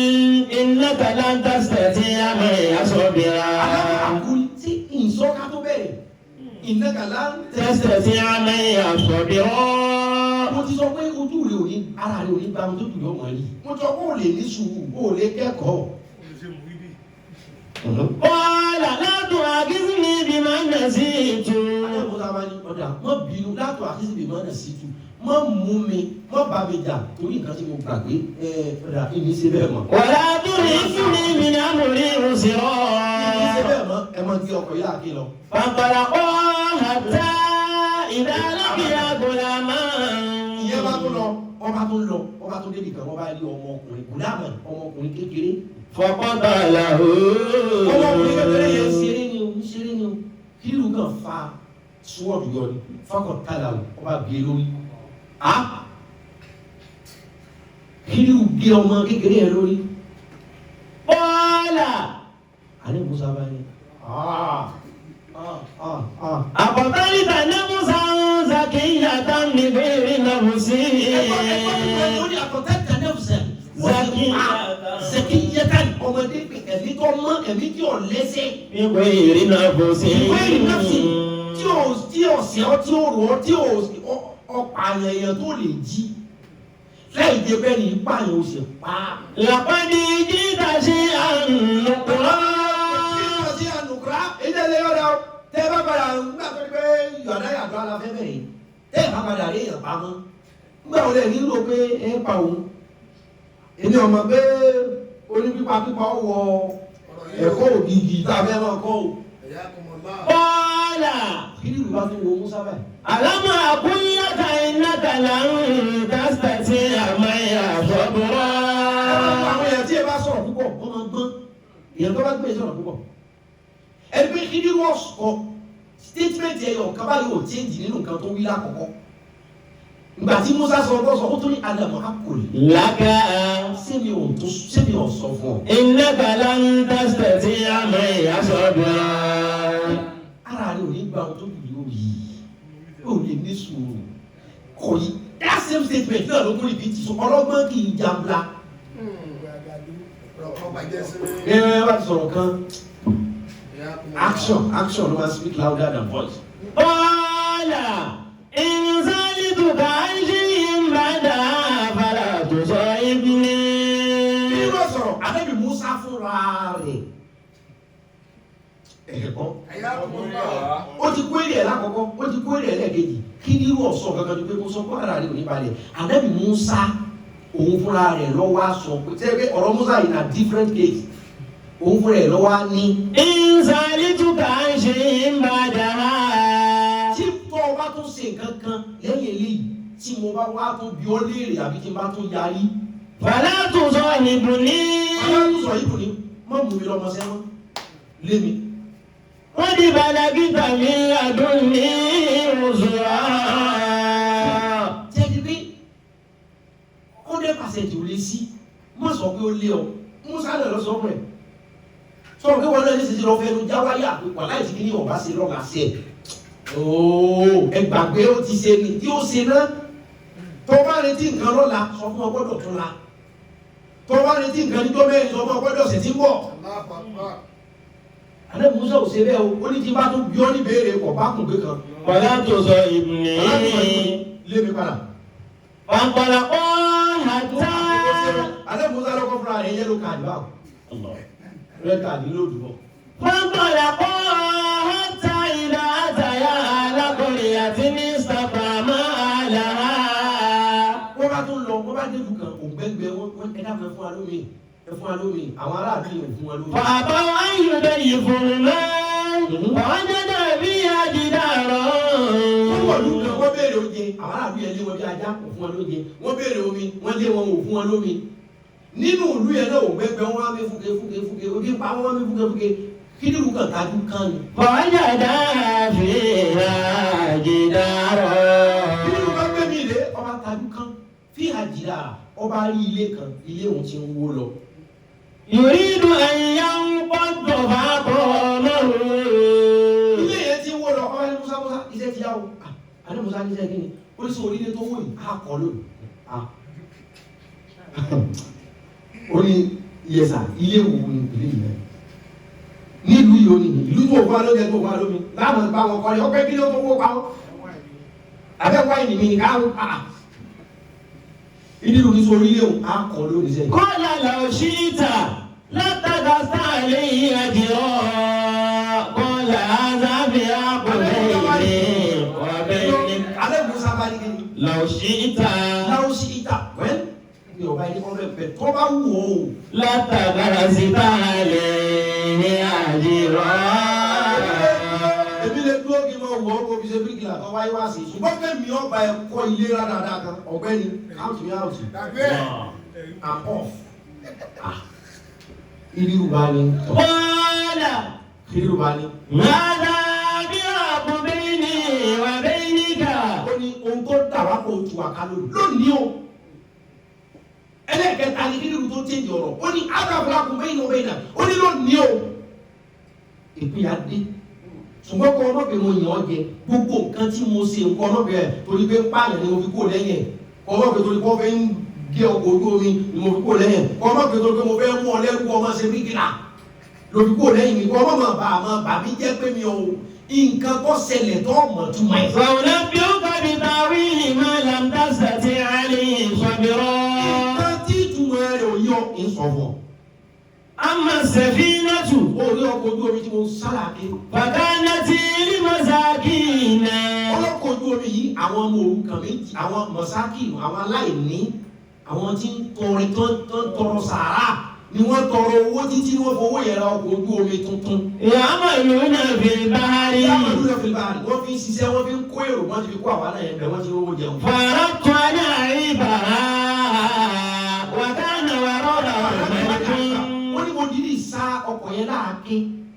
innaka lan tastati'a ma'iya sabira. Alamu akul tí ìsọ́ká tó bẹ̀rẹ̀ innaka lan tastati'a ma'iya sabira. mo ti sọ pé ojú rẹ ò ní ara rẹ ò ní gbàmù tó dùn yóò mọ̀ ní. mo sọ pé o lè ní sùúrù o lè kẹ́kọ̀ọ́. Qala la tu'akhidhni bima nasitu. Alábòsá máa ní ọ̀dà mọ́ bínú látọ̀ àkíyèsí bímọ náà sí tu mọ́ mú mi mọ́ bá mi jà torí nǹkan tí mo gbàgbé ọ̀dà ìní ṣe bẹ́ẹ̀ mọ́. Wala turhikni min amri usra. ìní ṣe bẹ́ẹ̀ mọ́ ẹ mọ́ kí ọkọ̀ yá kí lọ. Fantalaqa hatta idha laqiya ghulaman. ìyẹn bá tó lọ ọba tó débi kan wọ́n bá rí ọmọkùnrin gùlámà ọmọkùnrin kékeré. Faqatalahu. ọmọkùnrin kékeré yẹn ṣeré ni o kílù kan fa sword yọ ni faqatalahu ọba gbé lórí. kílù gbé ọmọ kékeré yẹn lórí. Qala. àní musa bá ní. Àbọ̀tálítà ní Musa ń zakiyatan ní bèèrè náà mú sí. Zakiyatan ọmọdé pé ẹ̀mí tó mọ́ ẹ̀mí tí ò lẹ́sẹ̀. Ìwé ìrìnà bò sí. Ìwé ìrìnà sí tí ò sẹ́ ọ́ tí ò rọ̀ ọ́ tí ò pààyàn tó lè jí. Láì dé bẹ́ẹ̀ ni pààyàn ò sì pa. Làpàdé jíta sí ànùkúrá. Jíta sí ànùkúrá. Ilé ilé yọ̀dọ̀ tẹ́ ẹ bá padà nígbà tó ní pé yọ̀dá yàtọ̀ aláfẹ́ bẹ̀rẹ̀ tẹ́ ẹ bá padà rí èèyàn pamọ́. Nígbà wo lè nílò pé ẹ pa òun? Èmi ọmọ pé onípípa wọ ẹ̀kọ́ ògìgì tá a fẹ́ máa kọ́ o. Bọ́ọ̀là. Kí ni ìlú bá tún wo Musa báyìí? Àlámà àkúnyàkà ináka làrùn kásítàtì àmàyà fọ́bùrọ̀. Àwọn èèyàn tí ẹ bá sọ̀rọ̀ púpọ̀ wọ́n máa gbọ́n. Èèyàn tó bá gbé sọ̀rọ̀ púpọ̀. Ẹni pé kí ni wọ́n sọ statement ẹ̀yọ̀ kaba yóò change nínú nǹkan tó wí lákọ̀ọ́kọ́. Ìgbà tí Musa sọ ọgbọ́n sọ ó tún ní Ádámù akọ̀lì. Lága. Sẹ́mi ò sọ fún ọ. Ináka làrùn kásítàtì àmàyà fọ́bùrọ̀. Ara rẹ̀ ò ní gba ohun tó dùn yóò yí. Ó lè ní sùúrù. Kò yí. That same statement náà ló kún ibi tí sọ ọlọ́gbọ́n kì í jambla. Ẹ wá ti sọ̀rọ̀ kan. Action ló máa speak louder than voice. Bọ́ọ̀là. Ìrìnsálítù ká ń ṣí ìbàdà àfàlà tó sọ ibi ní. Bí wọ́n sọ̀rọ̀, Ànábì Musa fúnra rẹ̀. Ẹ̀kọ́. Ó ti kó èrè ẹ̀ lákọ̀ọ́kọ́, ó ti kó èrè ẹ̀ lẹ́ẹ̀kejì. Kí ni irú ọ̀sán gangan ju pé kó sọ pé ara rẹ̀ ò ní balẹ̀. Ànábì Musa òun fúnra rẹ̀ lọ́wọ́ aṣọ. Ṣé pé ọ̀rọ̀ Musa in a different case? Òun fúnra rẹ̀ lọ́wọ́ á ní. Ìrìnsálítù ká ń ṣí ìbàdà. Tí tọ́ ọ bá tún ṣe nǹkan kan lẹ́yìn eléyìí tí mo bá wá tún bí ó léèrè àbí tí n bá tún yarí. Fàlá tó sọ ìbù ní. Fàlá tó sọ ìbù ní. Mọ̀ mú mi lọ́mọ sẹ́wọ̀n. Lé mi. Wọ́n di balagíta mi àdún ní ìrùsùrà. Jẹ́bi pé 100% ò lè sí. Má sọ pé ó lé ọ. Musa lè lọ sọ fún ẹ̀. Sọ pé wọn náà ní sísè lọ fẹnu jáwáyà pípa láìsí kí ní ọba ṣe lọ́gà sí ẹ̀. Ooo ẹ gbàgbé ó ti ṣe ni tí ó ṣe náà. Tó bá retí nǹkan lọ́la sọ fún ọ gbọ́dọ̀ tún la. Tó bá retí nǹkan ní tó mẹ́rin sọ fún ọ gbọ́dọ̀ ṣe tí ń bọ̀. Ànábì Musa ò ṣe bẹ́ẹ̀ o, ó ní tí bá tún bí ọ́ ní béèrè kọ̀ bá kùn gbé kan. Fàlá tó sọ ìbù ní. Lé mi padà. Pàǹpàlà kọ́ àtà. Ànábì Musa lọ́kọ́ fúnra rẹ̀ yẹ́lò káàdì báwò. Rẹ̀ káàdì lóòdù bọ̀. Pàǹpàlà kọ́ àtà ìlà àtàyà alákọ̀ọ́rẹ̀ àti ní sàpàmà àlàá. Wọ́n bá tún lọ, wọ́n bá dé ìlú kan, ògbẹ́ngbẹ́ wọn ẹ̀dá fẹ́ fún wa lómi. Ẹ fún wa lómi, àwọn aráàlú yẹn fún wa lómi. Bàbá wa yóò dé ìfòrùmọ́. Wọ́n jẹ́jẹ́ bí àdìdá rọ̀. Wọ́n wọ̀ lù kan, wọ́n béèrè oúnjẹ, àwọn aráàlú yẹn lé wọn bí ajá kò fún wọn lóúnjẹ. Wọ́n béèrè omi, wọ́n lé wọn ò fún wọn lómi. Nínú ìlú yẹn náà ògbẹ́ngbẹ́ wọn wá mí fúke, ojú pa wọn wá mí fúke. Kí ni ìlú kan tajú kan ni? Wọ́n jẹ́jẹ́ fi wá rí ilé kan ilé òun ti ń wó lọ. Yuridu an yanqadda faqalahu. Ilé yẹn ti ń wó lọ ọmọ ẹni Musa iṣẹ́ ti yá o. Àní Musa ní iṣẹ́ kí ni ó ní sọ orílẹ̀ tó wó yìí á kọ́ lónìí. Ó ní yẹsà ilé wo ni ilé yìí náà nílùú yìí ó ní ìlú tó wà lóde tó wà lómi láwọn bá wọn kọ́ ni ọpẹ́ kí ló tó wó pa wọn. Abẹ́wá yìí nìmi ní káwọn ìdílù ní sórí ilé òun á kọ́ lónìí sẹ́yìn. Qala law shi'ta lattakhadhta alayhi ajra. Qala hadha firaqu bayni wa baynik. Alẹ́ Musa bá ní kí ni. Law shi'ta. Láwọn sí ìta wẹ́n ní ọba ẹni kọ́ bẹ́ẹ̀ bẹ́ẹ̀ tó bá wù ọ́. Lattakhadhta alayhi ajra. Èmi lè dúró kí n máa wọ̀ ọ́ kó fi ṣe bíríkìlà tó wáyé wá sí i. Ṣùgbọ́n kẹ́mi ọba ẹ̀ kọ́ ilé rárá kan ọ̀gbẹ́ni count me out and off. Ìdírù bá ní. Qala Ìdírù bá ní. hadha firaqu bayni wa baynika. Ó ní ohun tó dà wá kó tu àká lónìí o. Ẹlẹ́kẹta ni ìdírù tó tẹ̀lé ọ̀rọ̀. Ó ní àgàbọ̀lá kò bẹ́yìn náà bẹ́yìn náà. Ó ní lónìí o. Ìpínyà dé. Ṣùgbọ́n kọ́ ọlọ́bẹ̀ mo yàn ọ́ jẹ gbogbo nǹkan tí mo ṣe nǹkan ọlọ́bẹ̀ ẹ̀ torí pé pààyàn ni mo fi kó lẹ́yìn ẹ̀ kọ́ ọlọ́bẹ̀ torí pé wọ́n fẹ́ ń gé ọkọ̀ ojú omi ni mo fi kó lẹ́yìn ẹ̀ kọ́ ọlọ́bẹ̀ torí pé mo fẹ́ mú ọ lẹ́rú ọmọ ṣe bíríkìlà ló fi kó lẹ́yìn mi kọ́ ọmọ bà mí jẹ́ pé mi ò nǹkan tó ṣẹlẹ̀ tó mọ̀ tó máa ẹ̀. Sa'unabbi'uka bita'wili ma lam tastati' alayhi sabra. Nǹkan tí ìtumọ̀ rẹ̀ ò yọ ìsọ̀fọ̀. Amma as-safinatu Orí ọkọ̀ ojú omi tí mo sálàké. fakanat limasakina. Ọlọ́kọ̀ ojú omi yìí àwọn ọmọ òrukàn méjì àwọn mọ̀sákìnù àwọn aláìní àwọn tí ń tọrin tó ń tọrọ sàárà ni wọ́n tọrọ owó títí wọ́n fowó yẹn ra ọkọ̀ ojú omi tuntun. Ya'maluna fil bahri. Yàmàlú rẹ̀ fi báyìí wọ́n fi ń ṣiṣẹ́ wọ́n fi ń kó èrò wọ́n ti fi kó àwọn náà yẹn bẹ̀ wọ́n ti rówó jẹun. Faradtu 'aybaha wa kana wara'ahum malikun. Wọ́n ní mo dídì sá ọkọ̀ yẹn láàké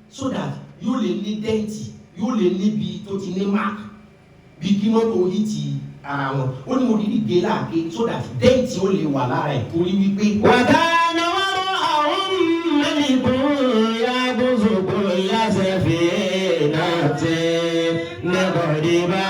so that yóò lè ní dẹ́ǹtì yóò lè níbi tó ti ní mark bí kí mọ́tò yìí ti ara wọn. Ó ní mo dídì gé láàké so that dẹ́ǹtì ó lè wà lára ẹ̀ torí wípé. Wa kana wara'ahum malikun yaghzu kulla safinatin ghadiba.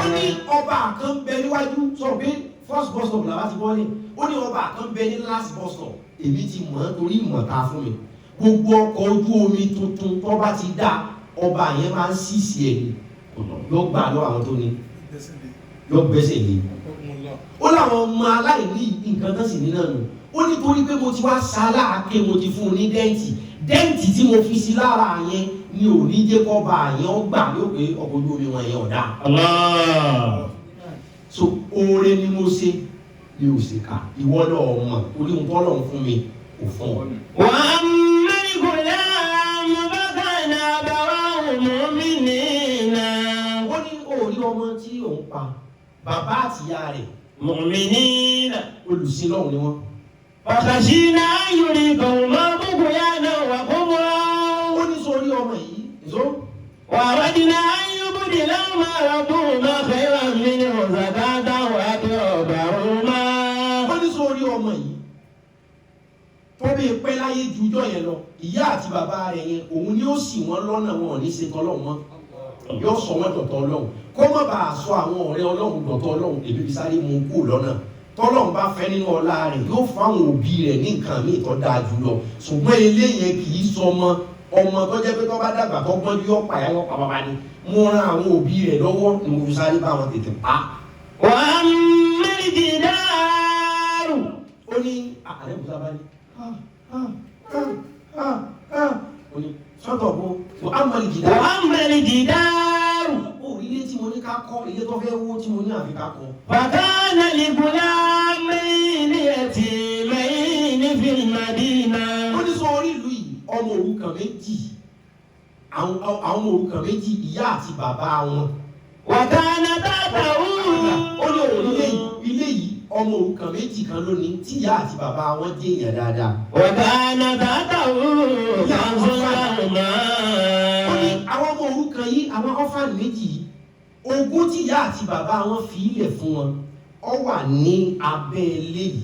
Ó ní ọba kan bẹ níwájú sọ pé first bus stop làwọn ti bọ́lé ó ní ọba kan bẹ ní last bus stop èmi ti mọ̀ ọ́ torí ìmọ̀ ta fún mi gbogbo ọkọ̀ ojú omi tuntun tó bá ti dá ọba yẹn máa ń ṣìṣì ẹ̀ ní yóò gbà lọ́wọ́ àwọn tó ní yóò gbẹ́sẹ̀ lé ó láwọn ọmọ aláìní nǹkan tó sì ní náà nù ó nítorí pé mo ti wá sáláàké mo ti fún un ní dẹ́ǹtì tí mo fi sí lára yẹn ni ò ní jẹ́ kọ́ bá yẹn ó gbà yóò pé ọkọ̀ ojú omi wọn yẹn ọ̀dà. Allah. So oore ni mo ṣe ni o ṣe ká ìwọ náà mọ̀ orí ohun tó lọ́n fún mi kò fún ọ. Wa amma al-ghulam fakana abawahu mu'minina. Ó ní orí ọmọ tí òun pa bàbá àtìyá rẹ̀ Mu'minina. olùsìn lọ́hùn ni wọ́n. Fa khashina an yurihahuma tughyanan wa kufra. Ó ní sórí ọmọ yìí èso Wa aradna an yubdilahuma rabbuhuma khayran minhu zakatan wa aqraba rahma. ó ní sórí ọmọ yìí tó bí pẹ́ láyé jùjọ́ yẹn lọ ìyá àti bàbá rẹ̀ yẹn òun ni ó ṣì wọ́n lọ́nà wọn ò ní ṣe tọ́lọ́hun mọ́ yóò sọ wọ́n dọ̀tọ̀ ọlọ́run kó má bàa sọ àwọn ọ̀rẹ́ ọlọ́run dọ̀tọ̀ ọlọ́run èmi fi sáré mú kú lọ́nà tọ́lọ́run bá fẹ́ nínú ọlá rẹ̀ yóò fáwọn òbí rẹ̀ ní nǹkan míì tó dáa jùlọ ṣùgbọ́n eléyẹn kì í sọ ọmọ tó jẹ́ pé tó bá dàgbà tó gbọ́n yóò pàyà yóò pa bàbá ni mo ran àwọn òbí rẹ̀ lọ́wọ́ ni mo fi sáré bá wọn tètè pa. Wa amma al-jidaru. ó ní àlẹ́ musa bá ní ó ní sọ́tọ̀ bó wọ́n á mọ ìjìdá. Wa amma al-jidaru. ó ilé tí mo ní ká kọ́ ilé tó fẹ́ wó tí mo ní àfi ká kọ́. Fakana li-ghulamayni yatimayni fil madina. ó ní sọ orí ìlú yìí ọmọ òrukàn méjì àwọn ọmọ òrukàn méjì ìyá àti bàbá wọn. Wa kana tahtahu. ó ní òun ilé yìí ọmọ òrukàn méjì kan lónìí tí ìyá àti bàbá wọn jẹ́ èèyàn dáadáa. Wa kana tahtahu kanzun lahuma. ó ní àwọn ọmọ òrukàn yìí àwọn ọ́fàn méjì yìí ogún tí ìyá àti bàbá wọn fi ilẹ̀ fún wọn ọ wà ní abẹ́ ilé yìí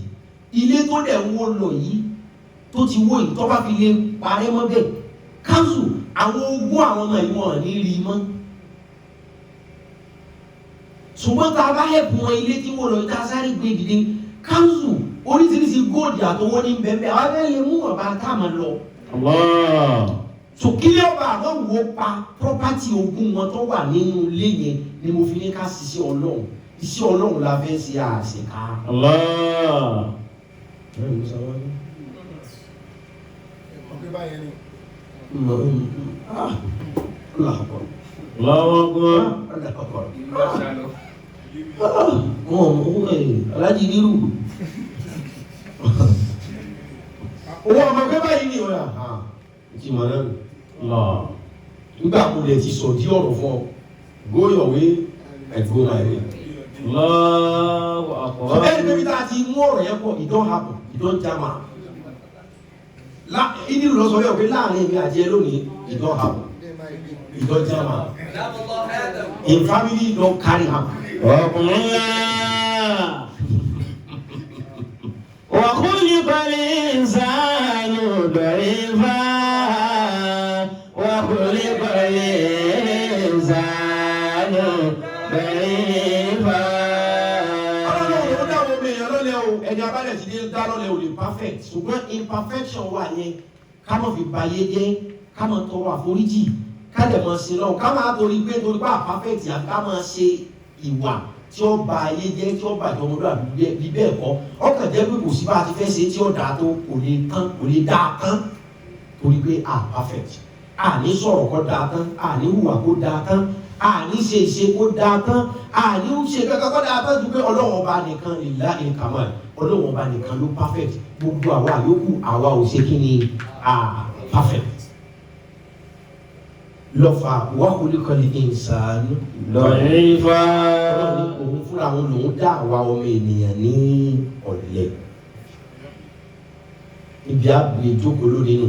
ilé tó dẹ̀ wó lọ yìí tó ti wó yìí tó bá fi lè parẹ́ mọ́ bẹ́ẹ̀ káńsù àwọn ogún àwọn ọmọ yìí wọ́n ní rí mọ́ ṣùgbọ́n tá a bá hẹ̀pù wọn ilé tí wó lọ yìí tá a sáré gbé dìde káńsù oríṣiríṣi góòdì àtọwọ́ ní bẹ́ẹ̀ àwọn abẹ́ lè mú ọ̀bá tá a máa lọ. Sòkìlẹ̀ ọba àwọn wo pa property ogún wọn tó wà nínú ilé yẹn ni mo fi ní ká ṣiṣẹ́ Ọlọ́run iṣẹ́ Ọlọ́run la fẹ́ ṣe àṣekà. Alájí nírú owó ọmọ pé báyìí ni ọ̀rà ìtìmọ̀ náà lọ nígbà mo lè ti sọ dí ọ̀rọ̀ fún ọ go your way and go my way. Ọ̀bẹ́ ni bíbí tá a ti mú ọ̀rọ̀ yẹn pọ̀ it don't happen it don't jam am. Ìdí lọ sọ yẹ pé láàrin mi àti ẹ lónìí it don't happen it don't jam am. In family it don't carry happen. وخلق الإنسان ضعيفا وخلق الإنسان ضعيفا. Ọlọ́run dá àwọn ọmọ èèyàn lọ́lẹ̀ o ẹni abálẹ̀ ti dé dá lọ́lẹ̀ o lè perfect ṣùgbọ́n imperfection wà yẹn ká má fi ba yé jẹ́ ká má tọrọ àforíjì ká lè mọ̀ sí lọ́wọ́ ká má torí pé perfect yà ká má ṣe ìwà tí ó ba ayé jẹ́ tí ó bàjẹ́ ọmọdé àbí bẹ́ẹ̀ kọ́ ọkàn jẹ́ pé kò sí bá a ti fẹ́ ṣe tí ó dáa tó kò lè dáa tán torí pé perfect ní sọ̀rọ̀ kó dáa tán ní hùwà kó dáa tán ní ṣe ìṣe kó dáa tán ní ṣe kankan kó dáa tán ju pé Ọlọ́run ọba nìkan ìlà ìkàmọ́ Ọlọ́run ọba nìkan ló perfect gbogbo àwa yòókù àwa ò ṣe kí ni perfect. Lọ́fà wàhùlùkọ́lì ìsàánú ضعيفا. Òun fúnra òun lòun dá àwa ọmọ ènìyàn ní ọ̀lẹ. Ibi àgbè ìjókòó lónìí nù.